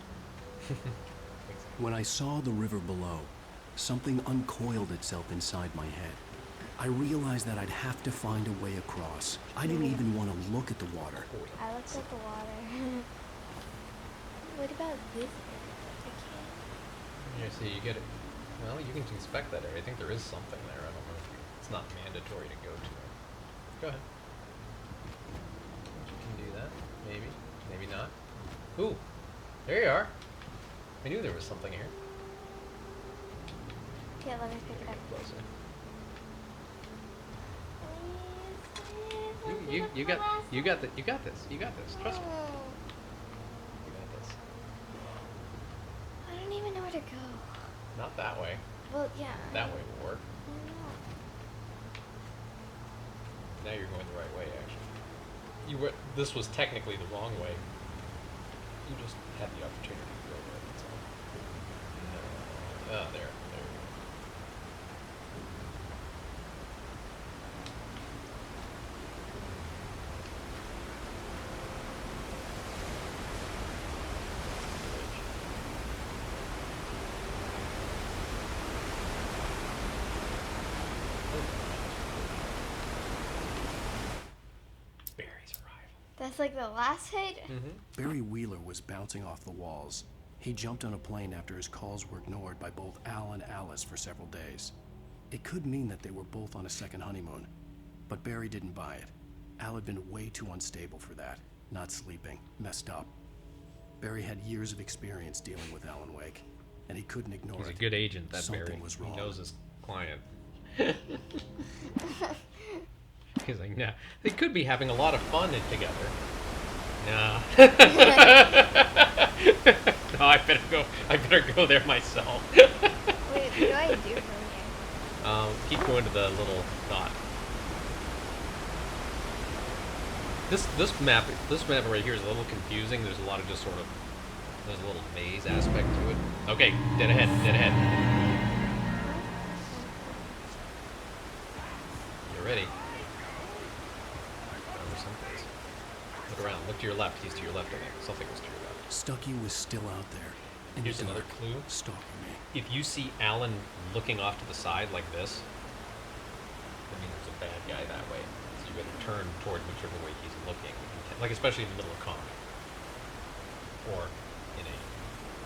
S3: about?
S4: When I saw the river below, something uncoiled itself inside my head. I realized that I'd have to find a way across. I didn't even want to look at the water.
S3: I looked at the water. What about this? I can't.
S2: Yeah, see, you get it. Well, you can inspect that area. I think there is something there. I don't know if it's not mandatory to go to. Go ahead. You can do that. Maybe. Maybe not. Ooh. There you are. I knew there was something here.
S3: Okay, let me pick it up.
S2: Closer. You got this. You got this. Trust me. You got this.
S3: I don't even know where to go.
S2: Not that way.
S3: Well, yeah.
S2: That way will work. Now you're going the right way, actually. This was technically the wrong way. You just had the opportunity to go there. That's all. There.
S3: That's like the last hit?
S4: Barry Wheeler was bouncing off the walls. He jumped on a plane after his calls were ignored by both Al and Alice for several days. It could mean that they were both on a second honeymoon, but Barry didn't buy it. Al had been way too unstable for that, not sleeping, messed up. Barry had years of experience dealing with Alan Wake, and he couldn't ignore
S2: He's
S4: it.
S2: a good agent, that
S4: Something
S2: Barry.
S4: was
S2: He
S4: wrong.
S2: knows his client. He's like, nah, they could be having a lot of fun together. Nah. No, I better go there myself.
S3: Wait, what do I do from here?
S2: Keep going to the little dot. This map right here is a little confusing. There's a lot of just sort of, there's a little maze aspect to it. Okay, dead ahead. You're ready. Over someplace. Look around. Look to your left. He's to your left, I think. Something was to your left.
S4: Stucky was still out there. In
S2: Here's
S4: the
S2: another
S4: dark,
S2: clue.
S4: stalking me.
S2: If you see Alan looking off to the side like this, that means there's a bad guy that way. So you better turn toward whichever way he's looking. Like especially in the middle of combat. Or in a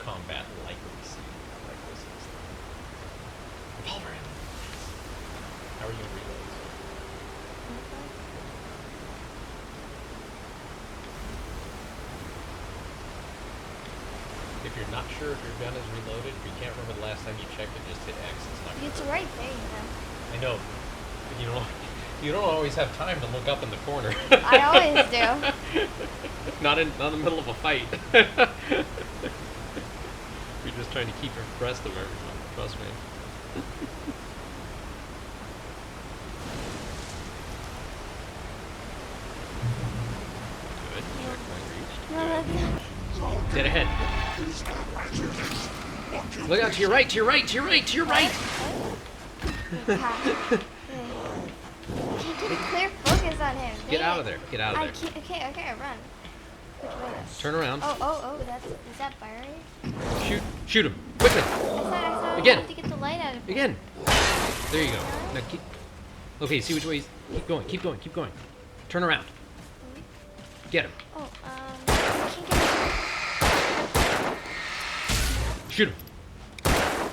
S2: combat likely scene like this is. Revolver him. How are you reloading? If you're not sure if your gun is reloaded, if you can't remember the last time you checked it, just hit X. It's not gonna
S3: It's
S2: hurt.
S3: right there, you know.
S2: I know. But you don't always have time to look up in the corner.
S3: I always do.
S2: Not in the middle of a fight. You're just trying to keep abreast of everyone. Trust me. Good. Checkpoint reached. Dead ahead. Look out to your right, to your right, to your right, to your right!
S3: Keep clear focus on him.
S2: Get
S3: Dang
S2: out
S3: it.
S2: of there, get out of there.
S3: Okay, run. Which way?
S2: Turn around.
S3: Oh, is that fire?
S2: Shoot him, quickly!
S3: I thought
S2: Again.
S3: I had to get the light out of him.
S2: Again! There you go. Now keep... Okay, see which way he's... Keep going. Turn around. Get him.
S3: Oh, I can't get him.
S2: Shoot him.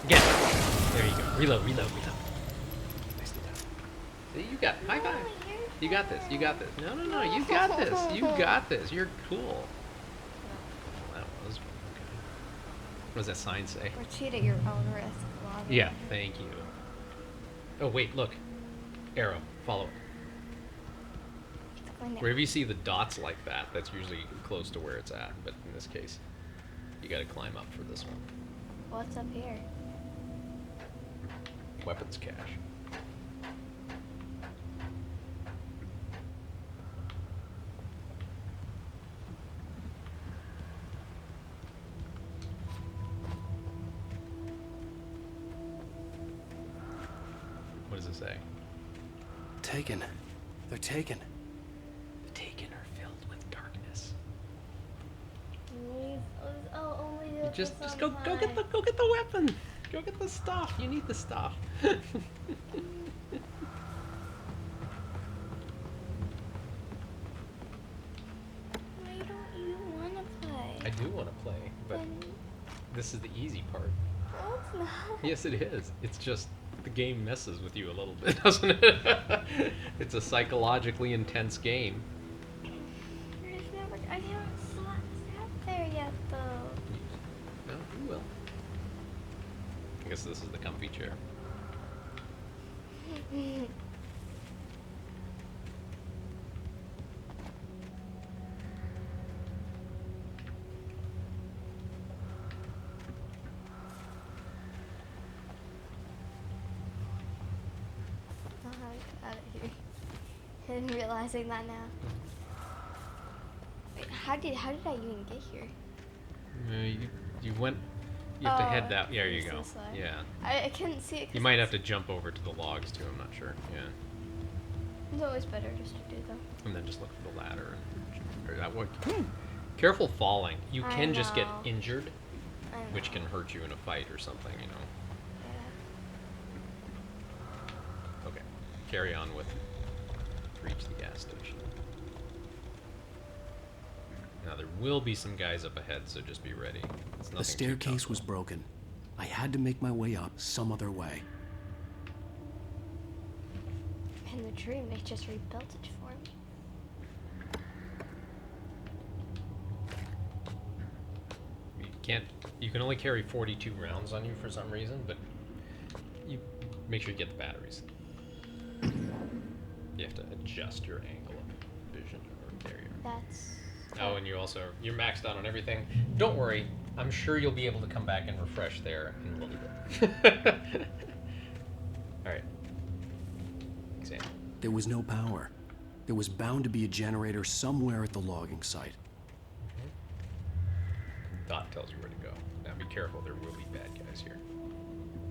S2: Again. There you go. Reload. Nicely done. See, you got... High five. You got this. No, you got this. You got this. You're cool. That was... Okay. What does that sign say?
S3: Retreat at your own risk. Lobby.
S2: Yeah, thank you. Oh, wait, look. Arrow. Follow it. Wherever you see the dots like that, that's usually close to where it's at. But in this case, you gotta climb up for this one.
S3: What's up here?
S2: Weapons cache. What does it say?
S4: Taken. They're taken.
S2: The taken are filled with darkness.
S3: Only
S2: Just go get the weapon. Go get the stuff. You need the stuff.
S3: Why don't you want to play?
S2: I do want to play, but this is the easy part.
S3: No, it's not.
S2: Yes, it is. It's just the game messes with you a little bit, doesn't it? It's a psychologically intense game.
S3: I haven't sat there yet, though.
S2: No, you will. I guess this is the comfy chair.
S3: Out of here. I'm realizing that now. Wait, how did I even get here?
S2: You went. You have to head
S3: Oh,
S2: that. There you
S3: it's
S2: go.
S3: this way.
S2: Yeah.
S3: I couldn't see it. 'Cause
S2: You might have to jump over to the logs too. I'm not sure. Yeah.
S3: It's always better just to do though.
S2: And then just look for the ladder and or that way. Careful falling. You
S3: I
S2: can just get
S3: know.
S2: injured,
S3: I know.
S2: which can hurt you in a fight or something. You know. Okay. Carry on with. Reach the gas station. Now there will be some guys up ahead, so just be ready. It's
S4: The
S2: nothing too
S4: staircase was broken. I had to make my way up some other way.
S3: And the dream, they just rebuilt it for me.
S2: You can only carry 42 rounds on you for some reason, but you make sure you get the batteries. You have to adjust your angle of vision. There you are.
S3: That's...
S2: Oh, and you're maxed out on everything. Don't worry, I'm sure you'll be able to come back and refresh there in a little bit. Alright. Exam.
S4: There was no power. There was bound to be a generator somewhere at the logging site.
S2: Dot tells you where to go. Now be careful, there will be bad guys here.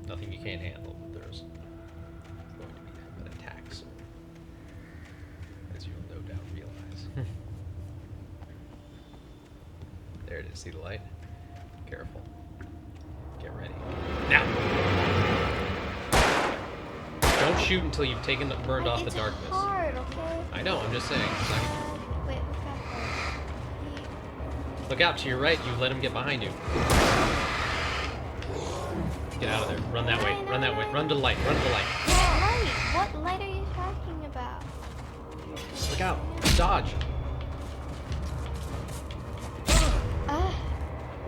S2: Nothing you can't handle, but there's going to be an attack soon. As you'll no doubt realize. There it is, see the light? Careful. Get ready. Now! Don't shoot until you've burned off the darkness.
S3: It's hard, okay?
S2: I know, I'm just saying.
S3: Wait,
S2: Look out to your right, you let him get behind you. Get out of there. Run that way. Run that way. Run to the light. Run to the light.
S3: Light? What light are you talking about?
S2: Look out. Dodge.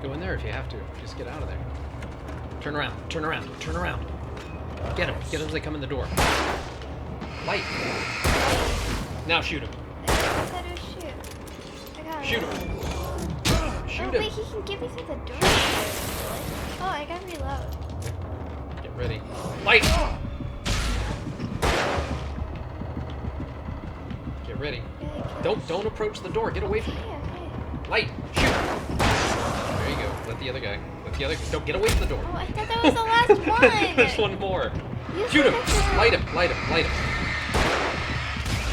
S2: Go in there if you have to. Just get out of there. Turn around. Turn around. Turn around. Get him. Get him as they come in the door. Light. Now shoot him.
S3: Shoot. I got him.
S2: Shoot him. Shoot him.
S3: Wait, he can get me through the door. Oh, I gotta reload.
S2: Get ready. Light! Get ready. Don't approach the door. Get away from it. Light! Shoot! There you go. Let the other guy. Don't get away from the door.
S3: Oh, I thought that was the last one.
S2: There's one more. Shoot him! Light him! Light him! Light him!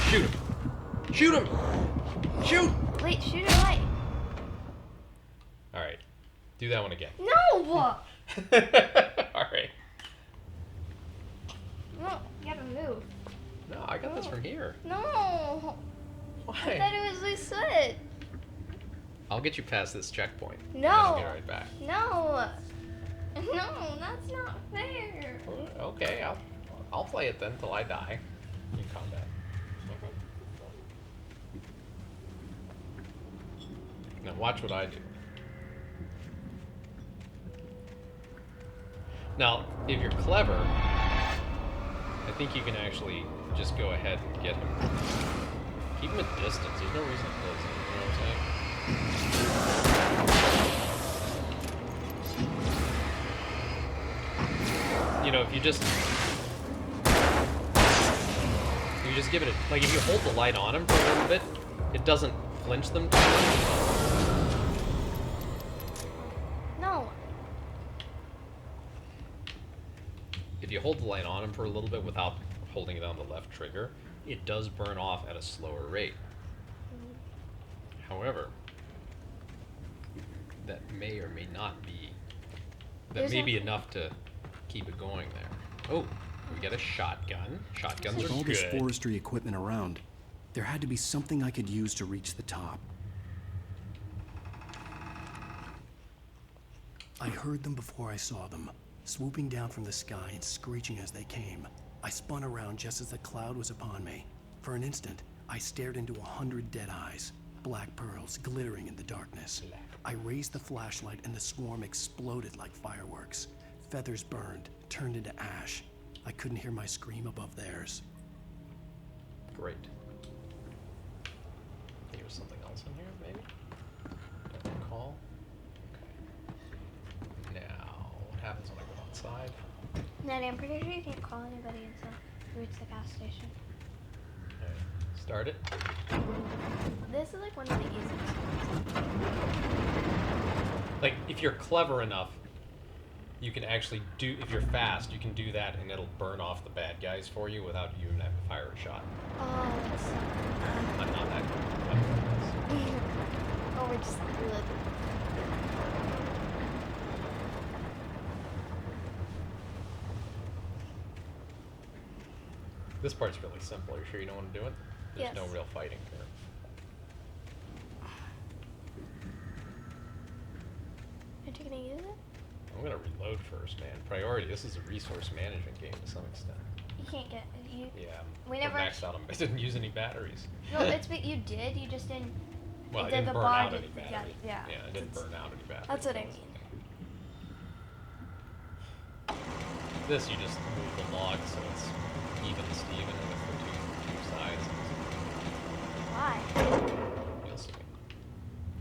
S2: Shoot him! Shoot him! Shoot!
S3: Wait, shoot or light?
S2: Alright. Do that one again.
S3: No!
S2: Alright.
S3: No, you gotta move.
S2: No, I got this from here.
S3: No!
S2: Why?
S3: I thought it was reset.
S2: I'll get you past this checkpoint.
S3: No!
S2: And then I'll get right back.
S3: No! No, that's not fair.
S2: Okay, I'll play it then till I die. In combat. Now watch what I do. Now, if you're clever, I think you can actually just go ahead and get him. Keep him at distance. There's no reason to close him. You know what I'm saying? You know, if you just give it a, like if you hold the light on him for a little bit, it doesn't flinch them too much.
S3: No.
S2: If you hold the light on him for a little bit without holding it on the left trigger, it does burn off at a slower rate. However, that may or may not be, that may be enough to keep it going there. Oh, we got a shotgun. Shotguns
S4: With
S2: are
S4: all this
S2: good.
S4: forestry equipment around, there had to be something I could use to reach the top. I heard them before I saw them, swooping down from the sky and screeching as they came. I spun around just as the cloud was upon me. For an instant, I stared into 100 dead eyes, black pearls glittering in the darkness. I raised the flashlight and the swarm exploded like fireworks. Feathers burned, turned into ash. I couldn't hear my scream above theirs.
S2: Great. There's something else in here, maybe? Don't recall. Okay. Now, what happens when I go outside?
S3: Ned, I'm pretty sure you can't call anybody until you reach the gas station.
S2: Alright, start it.
S3: This is like one of the easiest ones.
S2: Like, if you're clever enough, you can actually do, if you're fast, you can do that and it'll burn off the bad guys for you without you even having to fire a shot.
S3: Oh, that's...
S2: I'm not that good.
S3: Oh, we're just good.
S2: This part's really simple. Are you sure you don't want to do it? There's no real fighting here.
S3: Aren't you gonna use it?
S2: I'm gonna reload first, man. Priority. This is a resource management game to some extent.
S3: You can't get you.
S2: Yeah.
S3: We never
S2: maxed out. I didn't use any batteries.
S3: No, it's but you did. You just didn't.
S2: Well, I
S3: did
S2: didn't
S3: the
S2: burn out
S3: body.
S2: any batteries.
S3: Yeah.
S2: Yeah, I didn't burn out any batteries.
S3: That's what I mean.
S2: This you just move the log so it's even Steven with the two sides.
S3: Why?
S2: You'll see.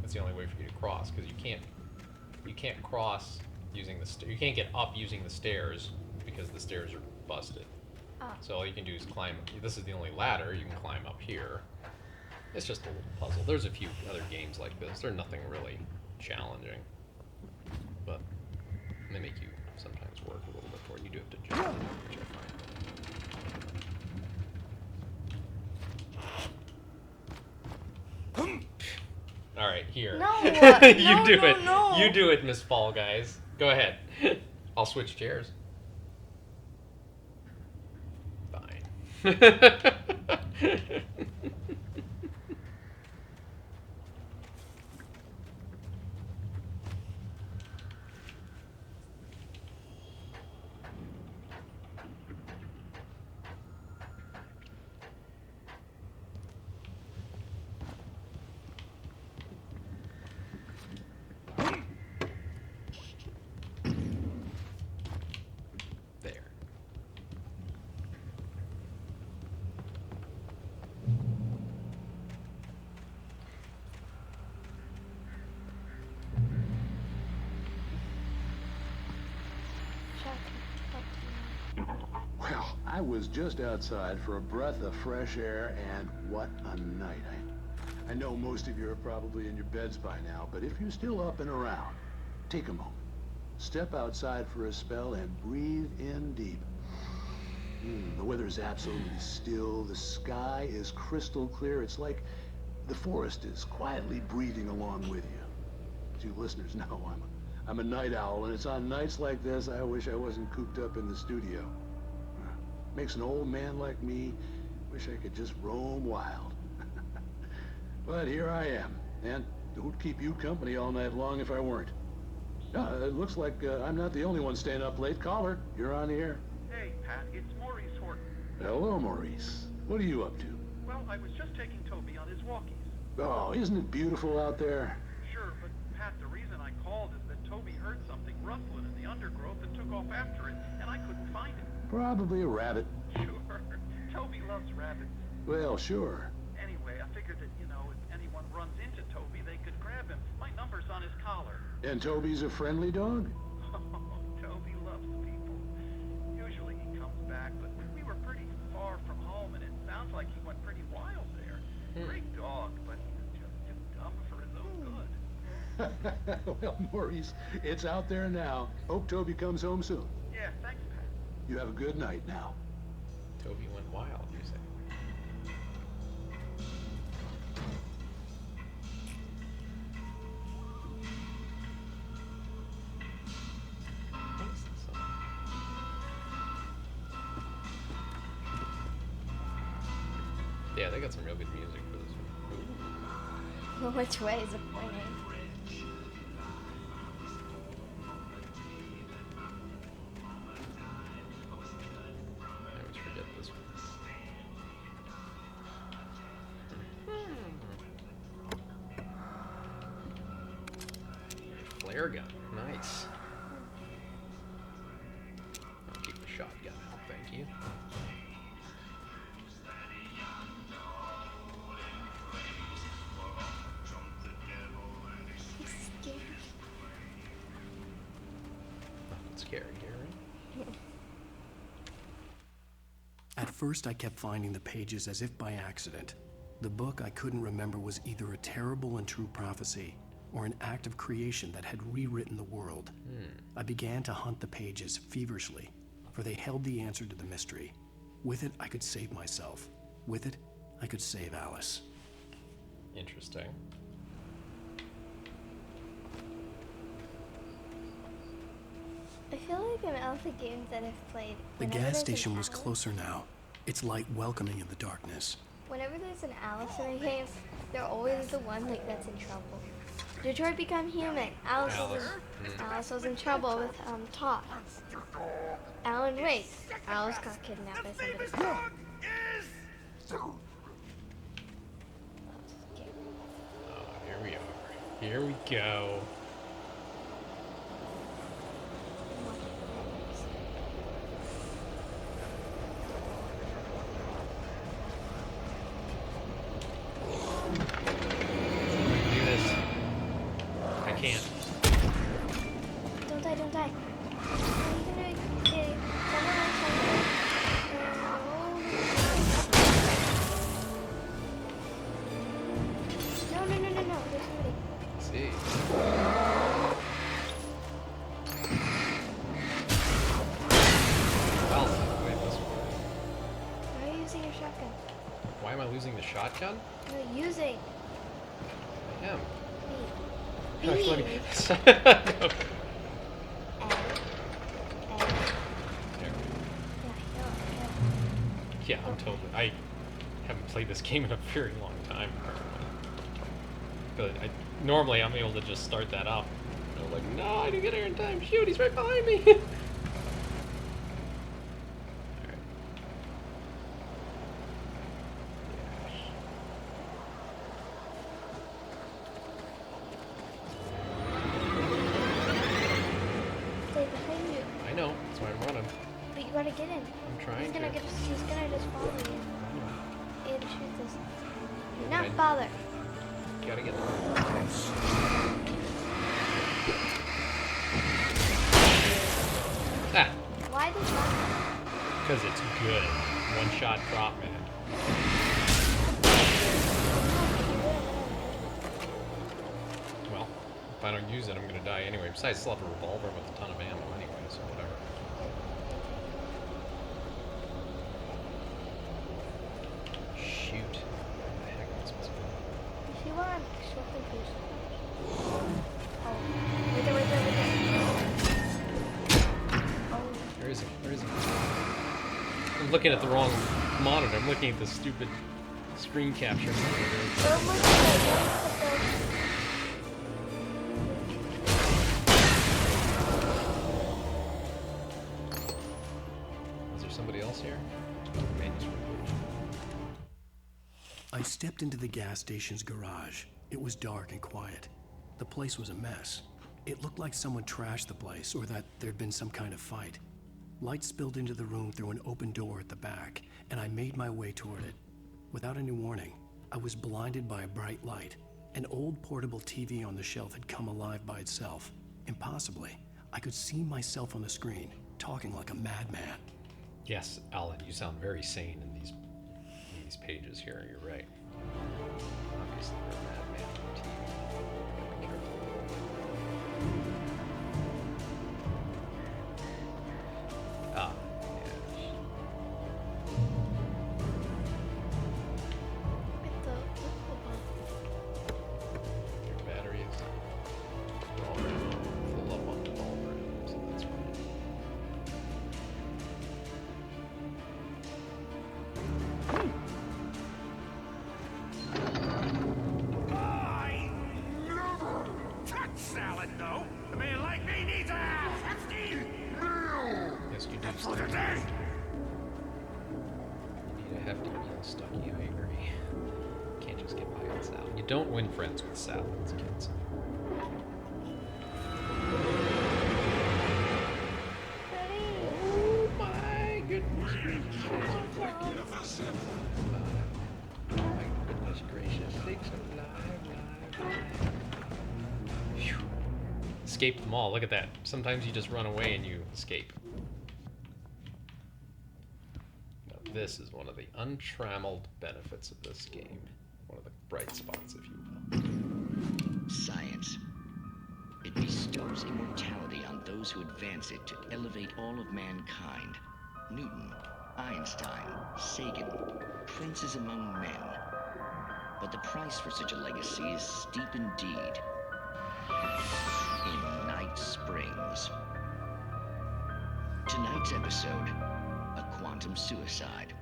S2: That's the only way for you to cross, because you can't cross using the you can't get up using the stairs because the stairs are busted.
S3: Oh.
S2: So all you can do is climb. This is the only ladder you can climb up here. It's just a little puzzle. There's a few other games like this. They're nothing really challenging, but they make you sometimes work a little bit for it. You do have to jump, which I find. All right, here.
S3: No,
S2: you
S3: no,
S2: do
S3: no,
S2: it.
S3: no.
S2: You do it, Miss Fall Guys. Go ahead. I'll switch chairs. Fine. There.
S17: Well, I was just outside for a breath of fresh air, and what a night. I know most of you are probably in your beds by now, but if you're still up and around, take a moment. Step outside for a spell and breathe in deep. The weather is absolutely still. The sky is crystal clear. It's like the forest is quietly breathing along with you. As you listeners know, I'm a night owl, and it's on nights like this I wish I wasn't cooped up in the studio. Makes an old man like me wish I could just roam wild. But here I am, and who'd keep you company all night long if I weren't? It looks like I'm not the only one staying up late. Caller, you're on the air.
S20: Hey, Pat, it's Maurice Horton.
S17: Hello, Maurice. What are you up to?
S20: Well, I was just taking Toby on his walkies.
S17: Oh, isn't it beautiful out there?
S20: Sure, but Pat, the reason I called is that Toby heard something rustling in the undergrowth and took off after it, and I couldn't find it.
S17: Probably a rabbit.
S20: Sure. Toby loves rabbits.
S17: Well, sure.
S20: Anyway, I figured that, if anyone runs into Toby, they could grab him. My number's on his collar.
S17: And Toby's a friendly dog?
S20: Oh, Toby loves people. Usually he comes back, but we were pretty far from home, and it sounds like he went pretty wild there. Great dog, but he's just too dumb for his own good.
S17: Well, Maurice, it's out there now. Hope Toby comes home soon.
S20: Yeah, thanks, Pat.
S17: You have a good night now.
S2: Toby went wild, you say? Yeah, they got some real good music for this one.
S3: Which way is it pointing?
S2: I always forget this one. Flare gun, nice. I'll keep the shotgun out, thank you. Nothing scary, Gary.
S4: At first, I kept finding the pages as if by accident. The book I couldn't remember was either a terrible and true prophecy or an act of creation that had rewritten the world. I began to hunt the pages feverishly, for they held the answer to the mystery. With it, I could save myself. With it, I could save Alice.
S2: Interesting.
S3: I feel like in all the games that I've played,
S4: The
S3: whenever
S4: gas
S3: there's
S4: station
S3: an
S4: was closer now, its light welcoming in the darkness.
S3: Whenever there's an Alice in a game, they're always the one that's in trouble. Detroit Become Human. Alice was in trouble with Todd. Alan Wake. Alice got kidnapped by somebody.
S2: Here we are. Here we go. not losing the shotgun?
S3: No, using.
S2: I am.
S3: B.
S2: Let me- Yeah, I'm totally. I haven't played this game in a very long time, apparently. But normally I'm able to just start that up. And I'm like, no, I didn't get here in time. Shoot, he's right behind me.
S3: Stay behind you.
S2: I know, that's why I'm running.
S3: But you gotta get in.
S2: I'm trying
S3: He's gonna
S2: to.
S3: he's gonna just follow you. And shoot this. Do not
S2: Right.
S3: bother.
S2: Gotta get Ah,
S3: Why the shot?
S2: because it's good. One shot drop, man. Well, if I don't use it, I'm gonna die anyway. Besides, I still have a revolver with a ton of ammo anyway, so whatever. Shoot. What the heck am I supposed to do?
S3: If you want short the boost. Oh. Right there, right there, right there. Oh.
S2: Where is he? Where is he? I'm looking at the wrong monitor. I'm looking at the stupid screen capture monitor.
S3: Oh my god.
S2: Is there somebody else here?
S4: I stepped into the gas station's garage. It was dark and quiet. The place was a mess. It looked like someone trashed the place or that there'd been some kind of fight. Light spilled into the room through an open door at the back, and I made my way toward it. Without any warning, I was blinded by a bright light. An old portable TV on the shelf had come alive by itself. Impossibly, I could see myself on the screen, talking like a madman.
S2: Yes, Alan, you sound very sane in these pages here. You're right. Obviously, you're a madman on TV. Be careful. Ah, yeah. Your battery is all full up on revolver, so that's fine.
S9: Salad, no. A man like me needs a hefty meal.
S2: Yes, you do.
S9: For the day.
S2: You need a hefty meal, Stucky. I agree. Can't just get by on salad. You don't win friends with salads, kids. Oh my goodness gracious. Oh my goodness gracious. Sakes alive. Phew. Escaped them all. Look at that. Sometimes you just run away and you escape. Now, this is one of the untrammeled benefits of this game. One of the bright spots, if you will.
S21: Science. It bestows immortality on those who advance it to elevate all of mankind. Newton, Einstein, Sagan, princes among men. But the price for such a legacy is steep indeed. In Night Springs. Tonight's episode, a quantum suicide.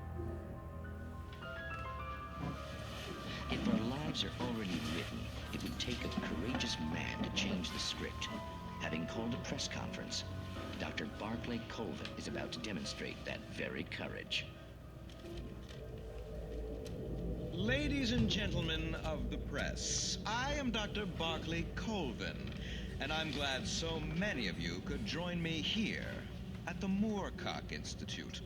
S21: If our lives are already written, it would take a courageous man to change the script. Having called a press conference, Dr. Barclay Colvin is about to demonstrate that very courage.
S22: Ladies and gentlemen of the press, I am Dr. Barclay Colvin, and I'm glad so many of you could join me here at the Moorcock Institute.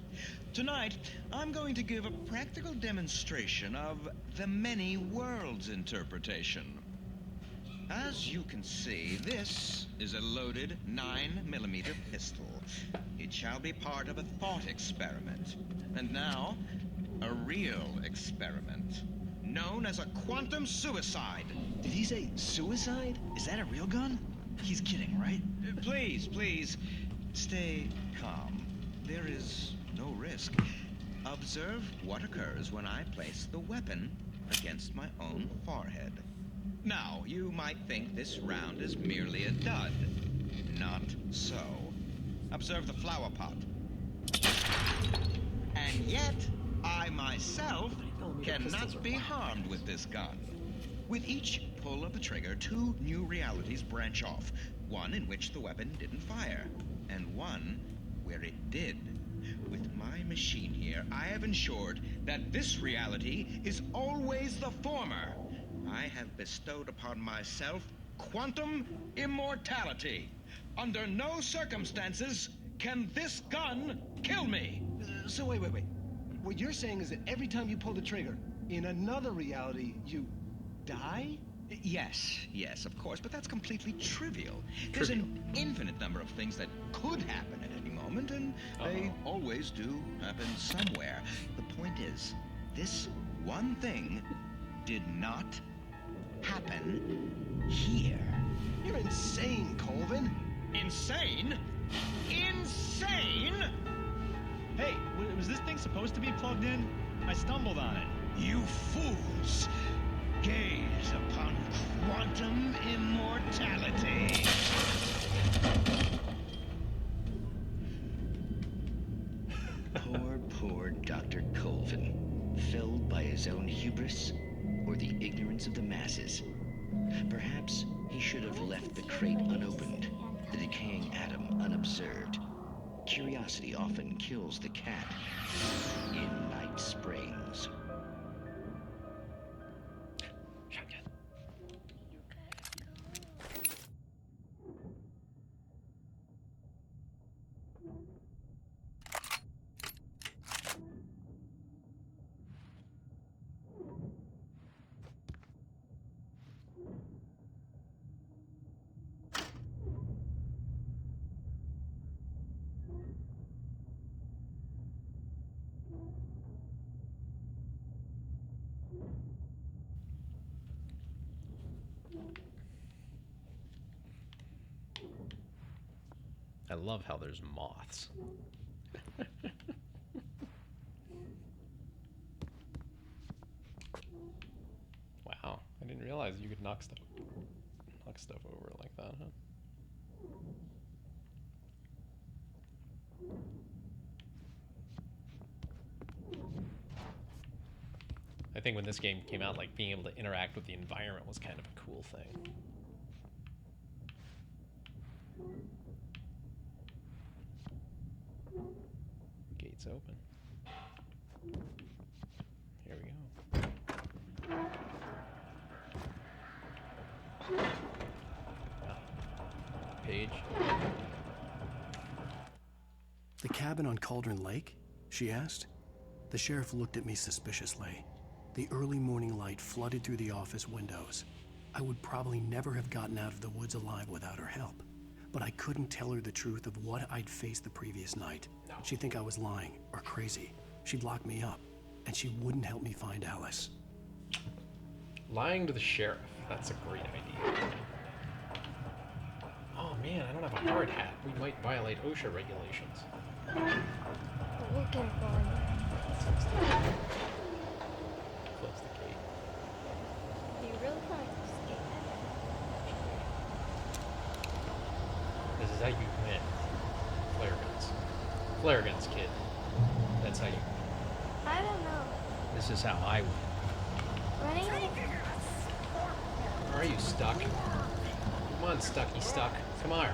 S22: Tonight, I'm going to give a practical demonstration of the many worlds interpretation. As you can see, this is a loaded 9mm pistol. It shall be part of a thought experiment. And now, a real experiment, known as a quantum suicide.
S21: Did he say suicide? Is that a real gun? He's kidding, right?
S22: Please, stay calm. There is no risk. Observe what occurs when I place the weapon against my own forehead. Now, you might think this round is merely a dud. Not so. Observe the flower pot. And yet, I myself cannot be harmed with this gun. With each pull of the trigger, 2 new realities branch off. One in which the weapon didn't fire, and one where it did. With my machine here, I have ensured that this reality is always the former. I have bestowed upon myself quantum immortality. Under no circumstances can this gun kill me.
S8: So wait. What you're saying is that every time you pull the trigger, in another reality, you die?
S22: Yes, of course, but that's completely trivial. There's an infinite number of things that could happen at any moment, and they always do happen somewhere. The point is, this one thing did not happen here.
S8: You're insane, Colvin.
S22: Insane? Insane?
S5: Hey, was this thing supposed to be plugged in? I stumbled on it.
S22: You fools! Gaze upon quantum immortality.
S21: Poor Dr. Colvin, felled by his own hubris or the ignorance of the masses. Perhaps he should have left the crate unopened, the decaying atom unobserved. Curiosity often kills the cat in Night Springs.
S2: I love how there's moths. Wow, I didn't realize you could knock stuff over like that, huh? I think when this game came out, like, being able to interact with the environment was kind of a cool thing. Gates open. Here we go. Page.
S4: The cabin on Cauldron Lake? She asked. The sheriff looked at me suspiciously. The early morning light flooded through the office windows. I would probably never have gotten out of the woods alive without her help. But I couldn't tell her the truth of what I'd faced the previous night. She'd think I was lying or crazy. She'd lock me up, and she wouldn't help me find Alice.
S2: Lying to the sheriff. That's a great idea. Oh man, I don't have a hard hat. We might violate OSHA regulations.
S3: Looking for
S2: Close the gate.
S3: you really want to escape?
S2: This is how you win. Flare guns. Flare guns, kid. That's how you win.
S3: I don't know.
S2: This is how I win.
S3: Running?
S2: Are you stuck? Come on, Stucky Stuck. Come on.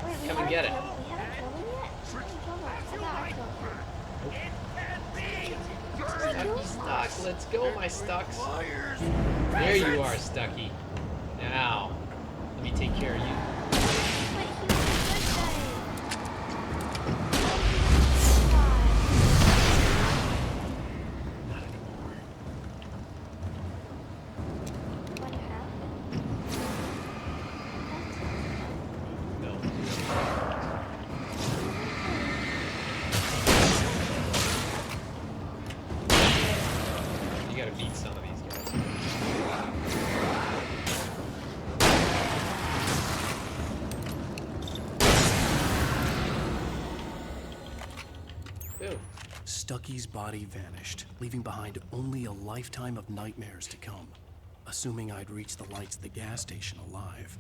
S3: Wait, we
S2: Come and get it.
S3: haven't killed him yet? We haven't killed him. I thought I killed him.
S2: Stucky Stuck. Let's go, my Stucks. There you are, Stucky. Now, let me take care of you. You gotta beat some of these guys. Boom.
S4: Stucky's body vanished, leaving behind only a lifetime of nightmares to come, assuming I'd reach the lights at the gas station alive.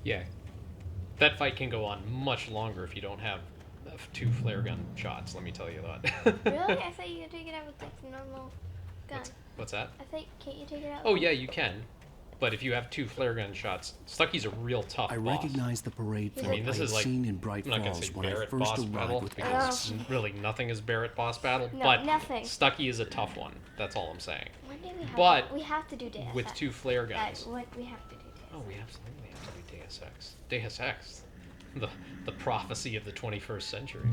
S2: Yeah, that fight can go on much longer if you don't have 2 flare gun shots, let me tell you that.
S3: Really? I thought you could take it out with like the normal gun.
S2: What's that?
S3: I think, can't you take it out?
S2: Oh yeah, you can. But if you have 2 flare gun shots, Stucky's a real tough boss.
S4: I recognize the parade
S2: I
S4: float
S2: mean, this
S4: I
S2: is
S4: had
S2: like,
S4: seen in Bright
S2: I'm not gonna
S4: Falls
S2: say
S4: when I
S2: Barrett
S4: first
S2: boss
S4: arrived
S2: battle,
S4: with the
S2: because really nothing is Barrett boss battle,
S3: No,
S2: but
S3: nothing.
S2: Stucky is a tough one. That's all I'm saying.
S3: One day we have to do Deus Ex.
S2: With 2 flare guns.
S3: Guys, we have to do Deus Ex.
S2: Oh, we absolutely have to do Deus Ex. Deus Ex. The prophecy of the 21st century,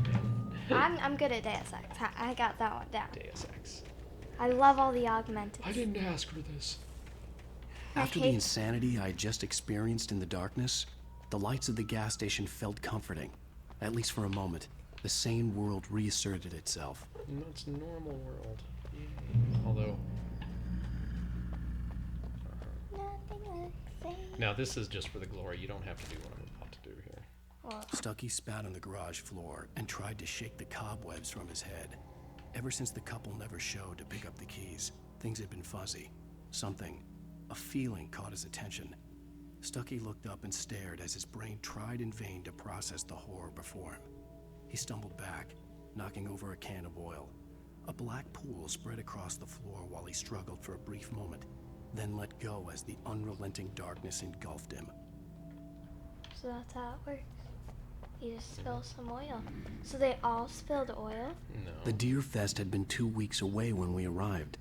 S2: man.
S3: I'm good at Deus Ex. I got that one down.
S2: Deus Ex.
S3: I love all the augmented.
S2: I didn't ask for this.
S4: After the insanity I had just experienced in the darkness, the lights of the gas station felt comforting. At least for a moment. The sane world reasserted itself.
S2: No, it's a normal world. Yay. Although... Now, this is just for the glory. You don't have to do what I'm about to do here.
S4: Stucky spat on the garage floor and tried to shake the cobwebs from his head. Ever since the couple never showed to pick up the keys, things had been fuzzy. Something, a feeling caught his attention. Stucky looked up and stared as his brain tried in vain to process the horror before him. He stumbled back, knocking over a can of oil. A black pool spread across the floor while he struggled for a brief moment, then let go as the unrelenting darkness engulfed him.
S3: So that's how it works. You just spill some oil. So they all spilled oil?
S2: No.
S4: The Deer Fest had been 2 weeks away when we arrived.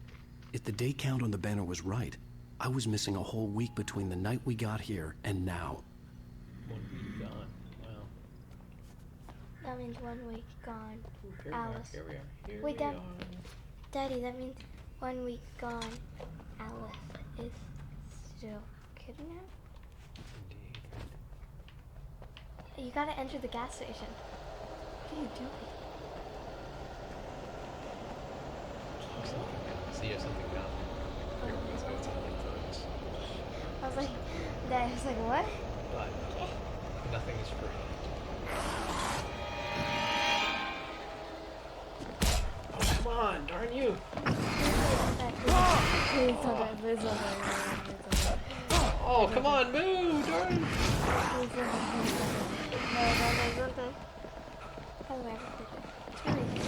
S4: If the day count on the banner was right, I was missing a whole week between the night we got here and now.
S2: 1 week gone. Wow.
S3: That means 1 week gone.
S2: Here
S3: Alice.
S2: we are. Here
S3: Wait,
S2: we are.
S3: Daddy, that means 1 week gone. Alice is still kidnapped? You gotta enter the gas station. What are you doing?
S2: See, you have something down. Here, let's go to the first.
S3: I was like, Dad, I was like, what?
S2: But nothing is free. Oh, come on, darn you!
S3: Please don't die, please don't die.
S2: Oh, come on, move, darn!
S3: Please don't die. No, don't die. By the way, it's really good.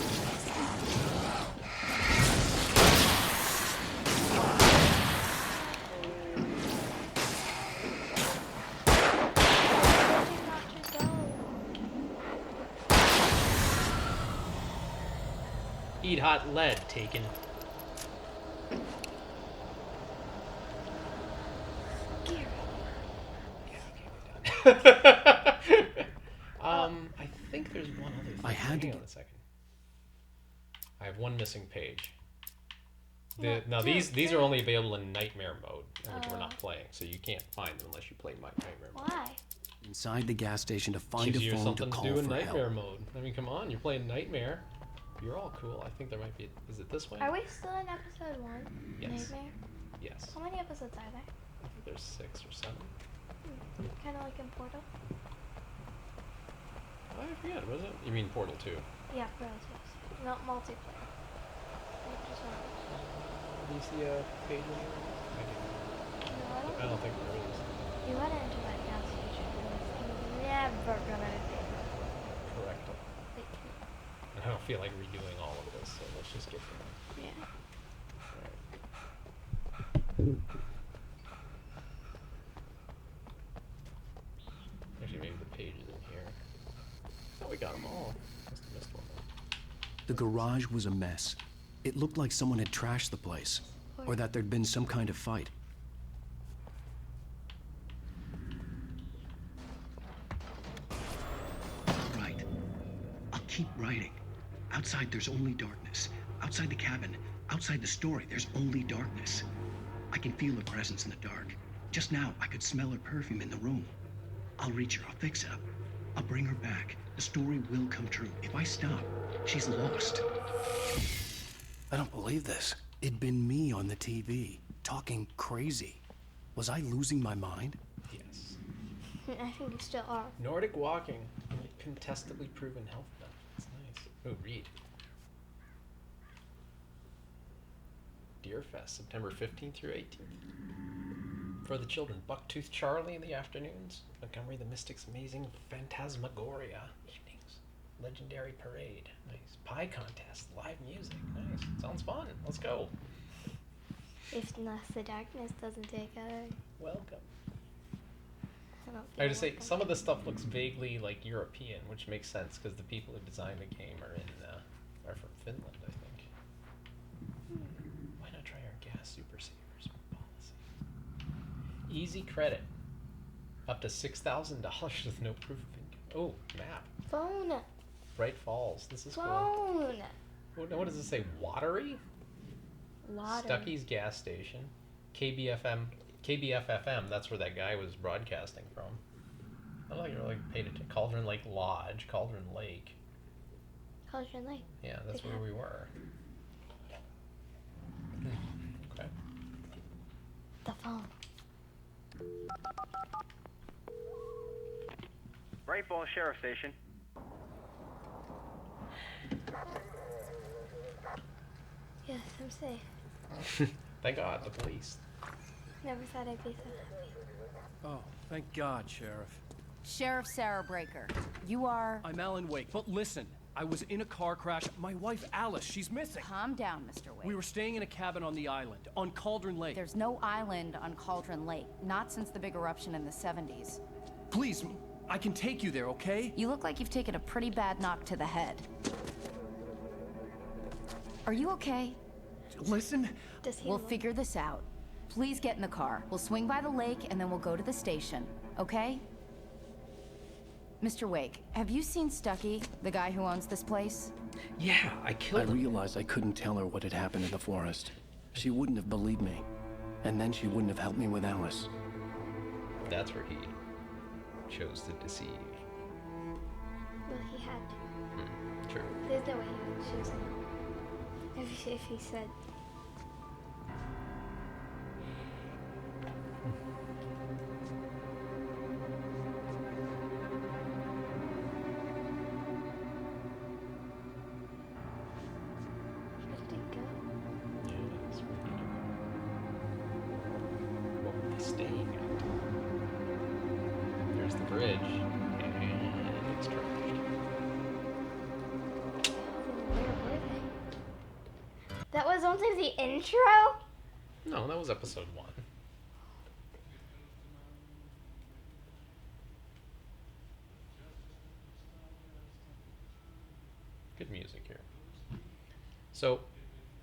S2: Eat hot lead, taken. I think there's one other thing.
S4: I had to
S2: Hang on a second. I have one missing page. Now these are only available in Nightmare mode, which we're not playing, so you can't find them unless you play Nightmare mode.
S3: Why?
S4: Inside the gas station to find
S2: Gives
S4: a
S2: you
S4: phone to
S2: something to
S4: call
S2: do in
S4: for
S2: Nightmare
S4: help.
S2: mode. I mean, come on, you're playing Nightmare. You're all cool. I think there might be. Is it this way?
S3: Are we still in episode 1?
S2: Yes.
S3: Nightmare?
S2: Yes.
S3: How many episodes are there?
S2: I think there's 6 or 7.
S3: Kind of like in Portal?
S2: I forget. Was it? You mean Portal 2?
S3: Yeah, Portal 2. Not multiplayer. Like just one.
S2: Do you see a page in here? I don't think there is.
S3: You gotta enter that gas station. It's never gonna be.
S2: Correct. I don't feel like redoing all of this, so let's just get going.
S3: Yeah.
S2: Actually, maybe the page is in here. Oh, we got them all. Must have missed one.
S4: The garage was a mess. It looked like someone had trashed the place, or that there'd been some kind of fight.
S8: Right. I'll keep writing. Outside, there's only darkness. Outside the cabin, outside the story, there's only darkness. I can feel her presence in the dark. Just now, I could smell her perfume in the room.
S4: I'll reach her. I'll fix it up. I'll bring her back. The story will come true. If I stop, she's lost. I don't believe this. It'd been me on the TV, talking crazy. Was I losing my mind?
S2: Yes.
S3: I think you still are.
S2: Nordic walking, contestably proven health benefits. Nice. Oh, read. Deerfest, September 15th through 18th. For the children, Bucktooth Charlie in the afternoons. Montgomery the Mystic's amazing Phantasmagoria evenings. Legendary parade. Nice. Pie contest. Live music. Nice. Sounds fun. Let's go.
S3: If the darkness doesn't take over.
S2: Welcome.
S3: I
S2: would say some of the stuff looks vaguely like European, which makes sense because the people who designed the game are from Finland, I think. Why not try our gas super savers policy? Easy credit, up to $6,000 with no proof of income. Oh, map.
S3: Phone.
S2: Bright Falls. This is
S3: Phone.
S2: cool. What does it say? Watery.
S3: Water.
S2: Stuckey's gas station. KBFFM, that's where that guy was broadcasting from. I don't think I really paid attention. Cauldron Lake Lodge, Cauldron Lake.
S3: Cauldron Lake.
S2: Yeah, that's where we were. Okay.
S3: The phone.
S20: Bright Falls Sheriff Station.
S3: Yes, I'm safe.
S2: Thank God, the police.
S3: Never thought I'd be so happy.
S8: Oh, thank God, Sheriff.
S7: Sheriff Sarah Breaker, you are...
S8: I'm Alan Wake, but listen, I was in a car crash. My wife, Alice, she's missing.
S7: Calm down, Mr. Wake.
S8: We were staying in a cabin on the island, on Cauldron Lake.
S7: There's no island on Cauldron Lake, not since the big eruption in the 70s.
S8: Please, I can take you there, okay?
S7: You look like you've taken a pretty bad knock to the head. Are you okay?
S8: Listen.
S7: We'll figure this out. Please get in the car. We'll swing by the lake and then we'll go to the station, okay? Mr. Wake, have you seen Stuckey, the guy who owns this place?
S2: Yeah, I killed him.
S4: I realized I couldn't tell her what had happened in the forest. She wouldn't have believed me. And then she wouldn't have helped me with Alice.
S2: That's where he chose to deceive.
S3: Well, he had to.
S2: True.
S3: There's no way he would choose him. If he said...
S2: Staying at. There's the bridge, and it's trashed.
S3: That was only the intro?
S2: No, that was episode 1. Good music here. So,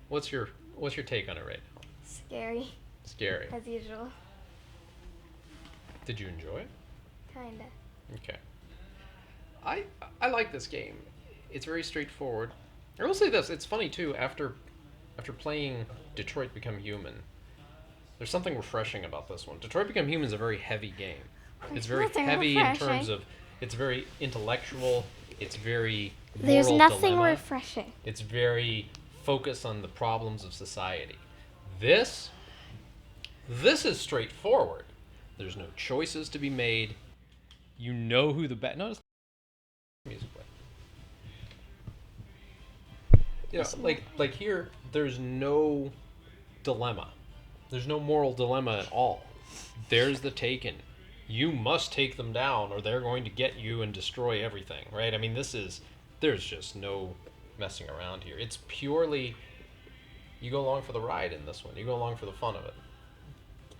S2: what's your take on it right now?
S3: Scary.
S2: Scary.
S3: As usual.
S2: Did you enjoy it?
S3: Kinda.
S2: Okay. I like this game. It's very straightforward. I will say this, it's funny too, after playing Detroit Become Human, there's something refreshing about this one. Detroit Become Human is a very heavy game. It's very heavy in terms of, it's very intellectual, it's very moral
S3: There's nothing
S2: dilemma.
S3: refreshing.
S2: It's very focused on the problems of society. This is straightforward. There's no choices to be made. You know who the bad. Notice music play. You know, like here, there's no dilemma. There's no moral dilemma at all. There's the Taken. You must take them down, or they're going to get you and destroy everything. Right? I mean, there's just no messing around here. It's purely. You go along for the ride in this one. You go along for the fun of it.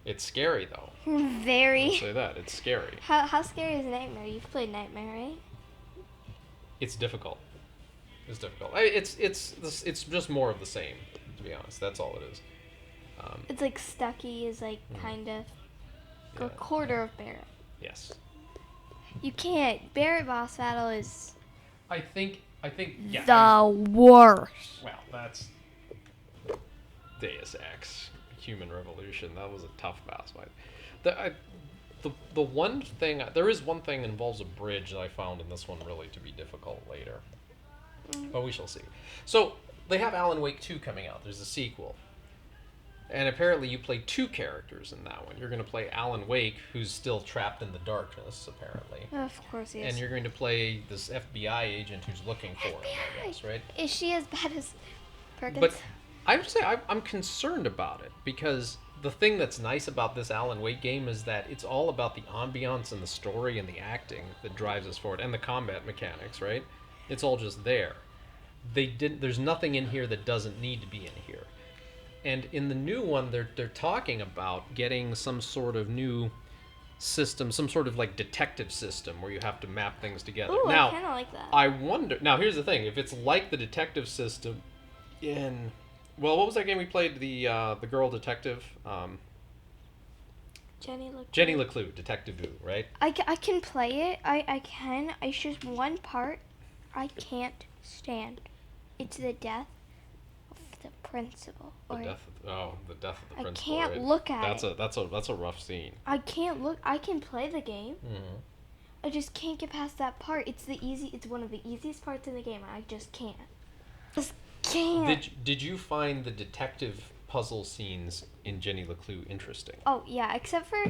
S2: It's scary, though.
S3: Very.
S2: I'll say that. It's scary.
S3: How scary is Nightmare? You've played Nightmare, right?
S2: It's difficult. It's difficult. It's just more of the same, to be honest. That's all it is.
S3: It's like Stuckey is like kind of a quarter of Barrett.
S2: Yes.
S3: You can't. Barrett boss battle is
S2: I think yeah.
S3: the worst.
S2: Well, that's Deus Ex, Human Revolution. That was a tough boss fight. The one thing, there is one thing that involves a bridge that I found in this one really to be difficult later. But we shall see. So they have Alan Wake 2 coming out. There's a sequel. And apparently you play 2 characters in that one. You're going to play Alan Wake, who's still trapped in the darkness, apparently.
S3: Of course he is.
S2: And you're going to play this FBI agent who's looking for him, I guess, right?
S3: Is she as bad as Perkins?
S2: But I would say I'm concerned about it, because the thing that's nice about this Alan Wake game is that it's all about the ambiance and the story and the acting that drives us forward, and the combat mechanics, right? It's all just there. There's nothing in here that doesn't need to be in here. And in the new one, they're talking about getting some sort of new system, some sort of like detective system where you have to map things together.
S3: Ooh,
S2: now,
S3: I kind of like that.
S2: I wonder. Now, here's the thing: if it's like the detective system in, well, what was that game we played? The girl detective.
S3: Jenny Leclerc.
S2: Jenny Leclerc, Detective Vu, right?
S3: I can play it. I can. It's just one part I can't stand. It's the death of the principal.
S2: The death of the principal.
S3: I can't
S2: right?
S3: look at it.
S2: That's a rough scene.
S3: I can't look. I can play the game.
S2: Mm-hmm.
S3: I just can't get past that part. It's one of the easiest parts in the game. I just can't. Just can't.
S2: Did you find the detective puzzle scenes in Jenny Leclerc interesting?
S3: Oh yeah, except for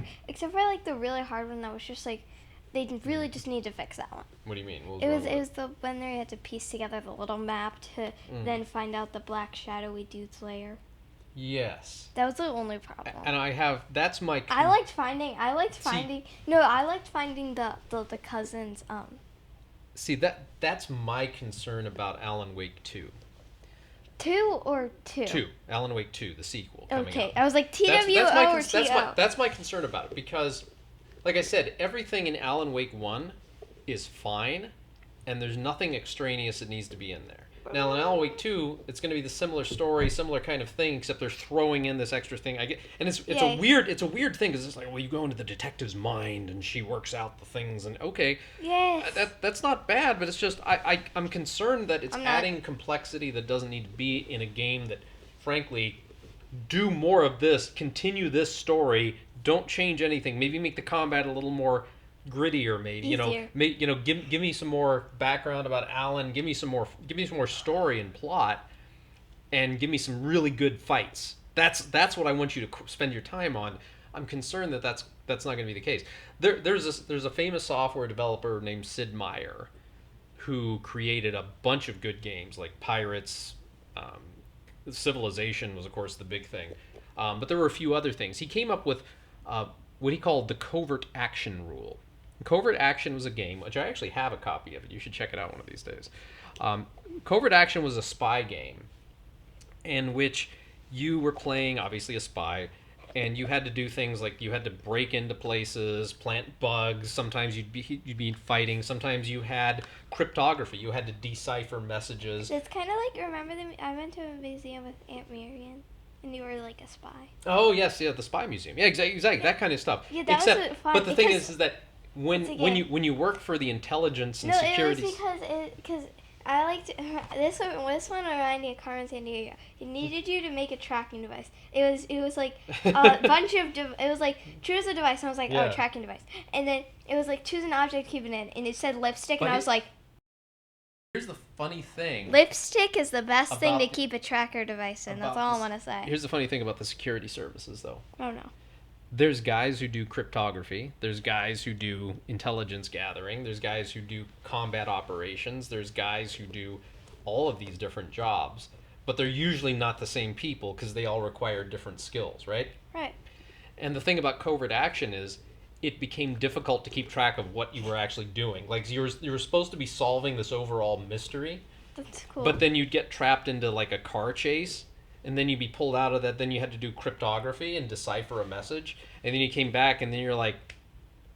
S3: like the really hard one that was just like they really just need to fix that one.
S2: What do you mean?
S3: It was the one where you had to piece together the little map to then find out the black shadowy dude's lair.
S2: Yes.
S3: That was the only problem.
S2: And that's my.
S3: I liked finding the cousins.
S2: See that's my concern about Alan Wake 2.
S3: 2 or 2?
S2: 2. Alan Wake 2, the sequel.
S3: Okay,
S2: out.
S3: I was like TWO or TO.
S2: That's my concern about it, because, like I said, everything in Alan Wake 1 is fine, and there's nothing extraneous that needs to be in there. Now, in Alan Wake 2, it's going to be the similar story, similar kind of thing, except they're throwing in this extra thing. It's a weird thing, because it's like, well, you go into the detective's mind, and she works out the things, and okay,
S3: yes,
S2: that's not bad, but it's just I'm concerned that it's adding complexity that doesn't need to be in a game that, frankly, do more of this, continue this story, don't change anything, maybe make the combat a little more grittier, maybe
S3: easier.
S2: Give me some more background about Alan, give me some more story and plot, and give me some really good fights. That's what I want you to spend your time on. I'm concerned that that's not going to be the case. There's a famous software developer named Sid Meier who created a bunch of good games like Pirates. Civilization was, of course, the big thing, but there were a few other things. He came up with what he called the Covert Action rule. Covert Action was a game, which I actually have a copy of it. You should check it out one of these days. Covert Action was a spy game in which you were playing, obviously, a spy, and you had to do things like you had to break into places, plant bugs. Sometimes you'd be fighting. Sometimes you had cryptography. You had to decipher messages.
S3: It's kind of like, remember I went to a museum with Aunt Marion. And you were like a spy.
S2: Oh yes, yeah, the spy museum. Yeah, exactly, that kind of stuff.
S3: Yeah, that was fun.
S2: But the thing is that when you work for the intelligence and security.
S3: No, it was because I liked this one reminded me of Carmen Sandiego. It needed you to make a tracking device. It was like a bunch of it was like choose a device, and I was like, oh, tracking device. And then it was like choose an object, keep it in, and it said lipstick, and I was like.
S2: Here's the funny thing.
S3: Lipstick is the best thing to keep a tracker device in. That's all I want to say.
S2: Here's the funny thing about the security services, though.
S3: Oh, no.
S2: There's guys who do cryptography. There's guys who do intelligence gathering. There's guys who do combat operations. There's guys who do all of these different jobs. But they're usually not the same people because they all require different skills, right?
S3: Right.
S2: And the thing about Covert Action is it became difficult to keep track of what you were actually doing. Like you were supposed to be solving this overall mystery.
S3: That's cool.
S2: But then you'd get trapped into like a car chase, and then you'd be pulled out of that. Then you had to do cryptography and decipher a message, and then you came back, and then you're like,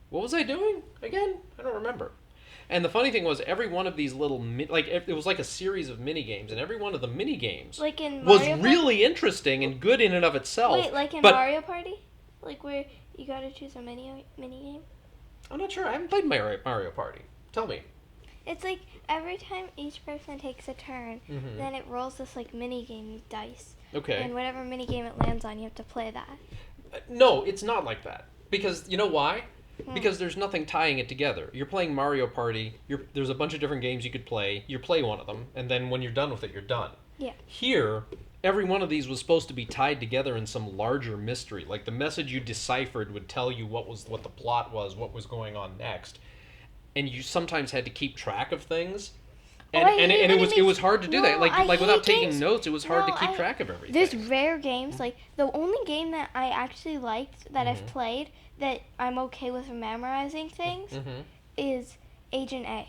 S2: "What was I doing again? I don't remember." And the funny thing was, every one of these little it was like a series of mini games, and every one of the mini games
S3: like in
S2: was
S3: Mario
S2: really interesting and good in and of itself.
S3: Wait, like in Mario Party, like where you gotta choose a mini game.
S2: I'm not sure. I haven't played Mario Party. Tell me.
S3: It's like every time each person takes a turn, then it rolls this like mini game dice.
S2: Okay.
S3: And whatever mini game it lands on, you have to play that.
S2: No, it's not like that. Because you know why? Because there's nothing tying it together. You're playing Mario Party. There's a bunch of different games you could play. You play one of them, and then when you're done with it, you're done.
S3: Yeah.
S2: Here, every one of these was supposed to be tied together in some larger mystery. Like the message you deciphered would tell you what the plot was, what was going on next, and you sometimes had to keep track of things. And, it was hard to do that. Like without taking notes, it was hard to keep track of everything.
S3: There's rare games. Like the only game that I actually liked that I've played that I'm okay with memorizing things is Agent A.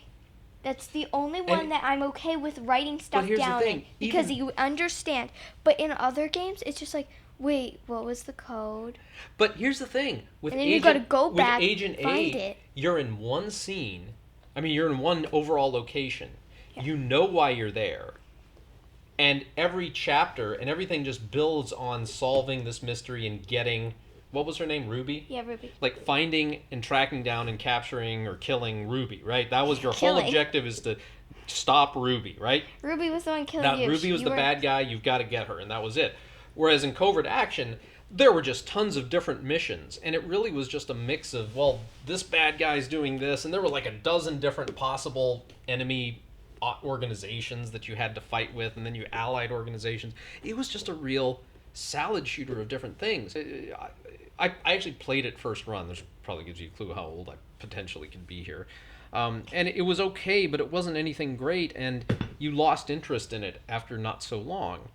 S3: That's the only one that I'm okay with writing stuff down in because you understand. But in other games, it's just like, wait, what was the code?
S2: But here's the thing: with
S3: and then you got to go back,
S2: Agent
S3: find
S2: A,
S3: it.
S2: you're in one scene. I mean, you're in one overall location. Yeah. You know why you're there. And every chapter and everything just builds on solving this mystery and getting, what was her name, Ruby?
S3: Yeah, Ruby.
S2: Like finding and tracking down and capturing or killing Ruby, right? That was your whole objective, is to stop Ruby, right?
S3: Ruby was the one killing you.
S2: Ruby was the bad guy, you've got to get her, and that was it. Whereas in Covert Action, there were just tons of different missions, and it really was just a mix of, well, this bad guy's doing this, and there were like a dozen different possible enemy organizations that you had to fight with, and then you allied organizations. It was just a real salad shooter of different things. I actually played it first run. This probably gives you a clue how old I potentially could be here. And it was okay, but it wasn't anything great, and you lost interest in it after not so long.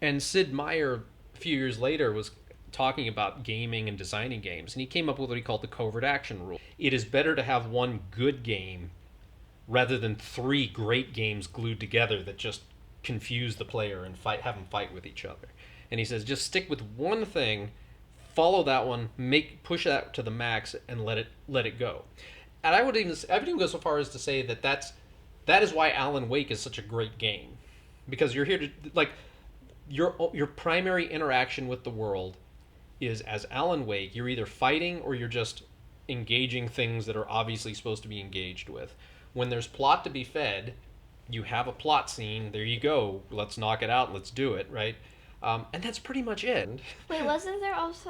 S2: And Sid Meier, a few years later, was talking about gaming and designing games, and he came up with what he called the Covert Action rule. It is better to have one good game rather than 3 great games glued together that just confuse the player and have them fight with each other. And he says, just stick with one thing, follow that one, push that to the max, and let it go. And I would even go so far as to say that is why Alan Wake is such a great game, because you're here to, like, your primary interaction with the world is as Alan Wake. You're either fighting or you're just engaging things that are obviously supposed to be engaged with. When there's plot to be fed, you have a plot scene. There you go. Let's knock it out. Let's do it, right? And that's pretty much it.
S3: Wait, wasn't there also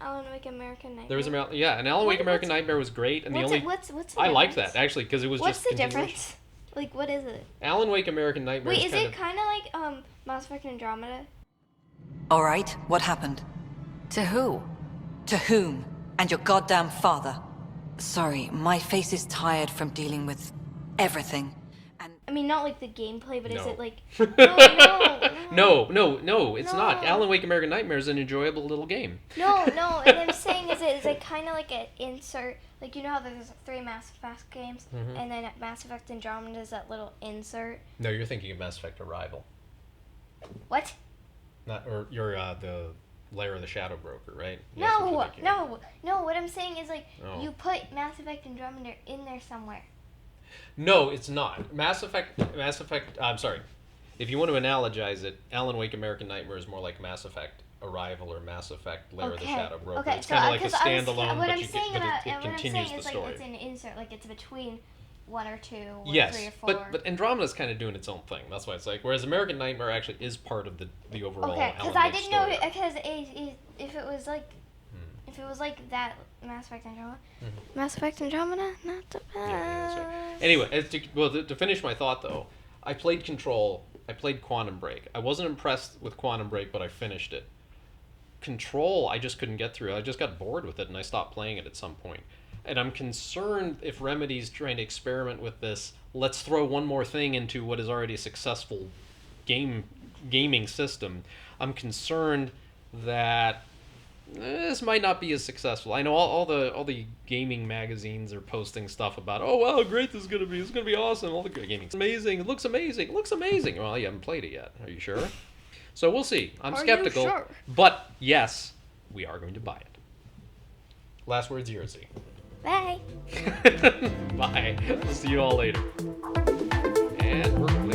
S3: Alan Wake American Nightmare?
S2: There was an Alan Wake American Nightmare was great, and
S3: what's the
S2: I liked that actually because it was
S3: what's
S2: just.
S3: What's the difference? Like, what is it?
S2: Alan Wake American Nightmare.
S3: Wait, is it kind of like Mass Effect Andromeda?
S12: All right, what happened?
S11: To who?
S12: To whom? And your goddamn father. Sorry, my face is tired from dealing with everything. And
S3: I mean, not like the gameplay, but is it like...
S2: No, it's not. Alan Wake American Nightmare is an enjoyable little game.
S3: No, and I'm saying is it kind of like an insert, like, you know how there's like 3 Mass Effect games, and then Mass Effect Andromeda is that little insert?
S2: No, you're thinking of Mass Effect Arrival.
S3: What?
S2: You're the Lair of the Shadow Broker, right?
S3: No, what I'm saying is, like, you put Mass Effect Andromeda in there somewhere.
S2: No, it's not. Mass Effect, I'm sorry. If you want to analogize it, Alan Wake American Nightmare is more like Mass Effect Arrival or Mass Effect Lair of the Shadow Broker.
S3: Okay,
S2: it's kind of like a standalone, but it continues the story.
S3: What I'm saying is, like, it's an insert, like, it's between 1 or 2 or 3 or 4.
S2: But Andromeda's kind of doing its own thing. That's why it's like, whereas American Nightmare actually is part of the overall
S3: Okay, because I didn't know, because if it was like, if it was like that Mass Effect Andromeda, Mass Effect Andromeda, not the best.
S2: Yeah, that's right. Anyway, to finish my thought though, I played Control. I played Quantum Break. I wasn't impressed with Quantum Break, but I finished it. Control, I just couldn't get through. I just got bored with it, and I stopped playing it at some point. And I'm concerned if Remedy's trying to experiment with this, let's throw one more thing into what is already a successful gaming system. I'm concerned that this might not be as successful. I know all the gaming magazines are posting stuff about, oh wow, how great this is gonna be. It's gonna be awesome. All the gaming's amazing. It looks amazing. It looks amazing. Well, you haven't played it yet. Are you sure? So we'll see. I'm skeptical.
S3: Sure?
S2: But yes, we are going to buy it. Last words, yours.
S3: Bye.
S2: Bye. We'll see you all later. And we're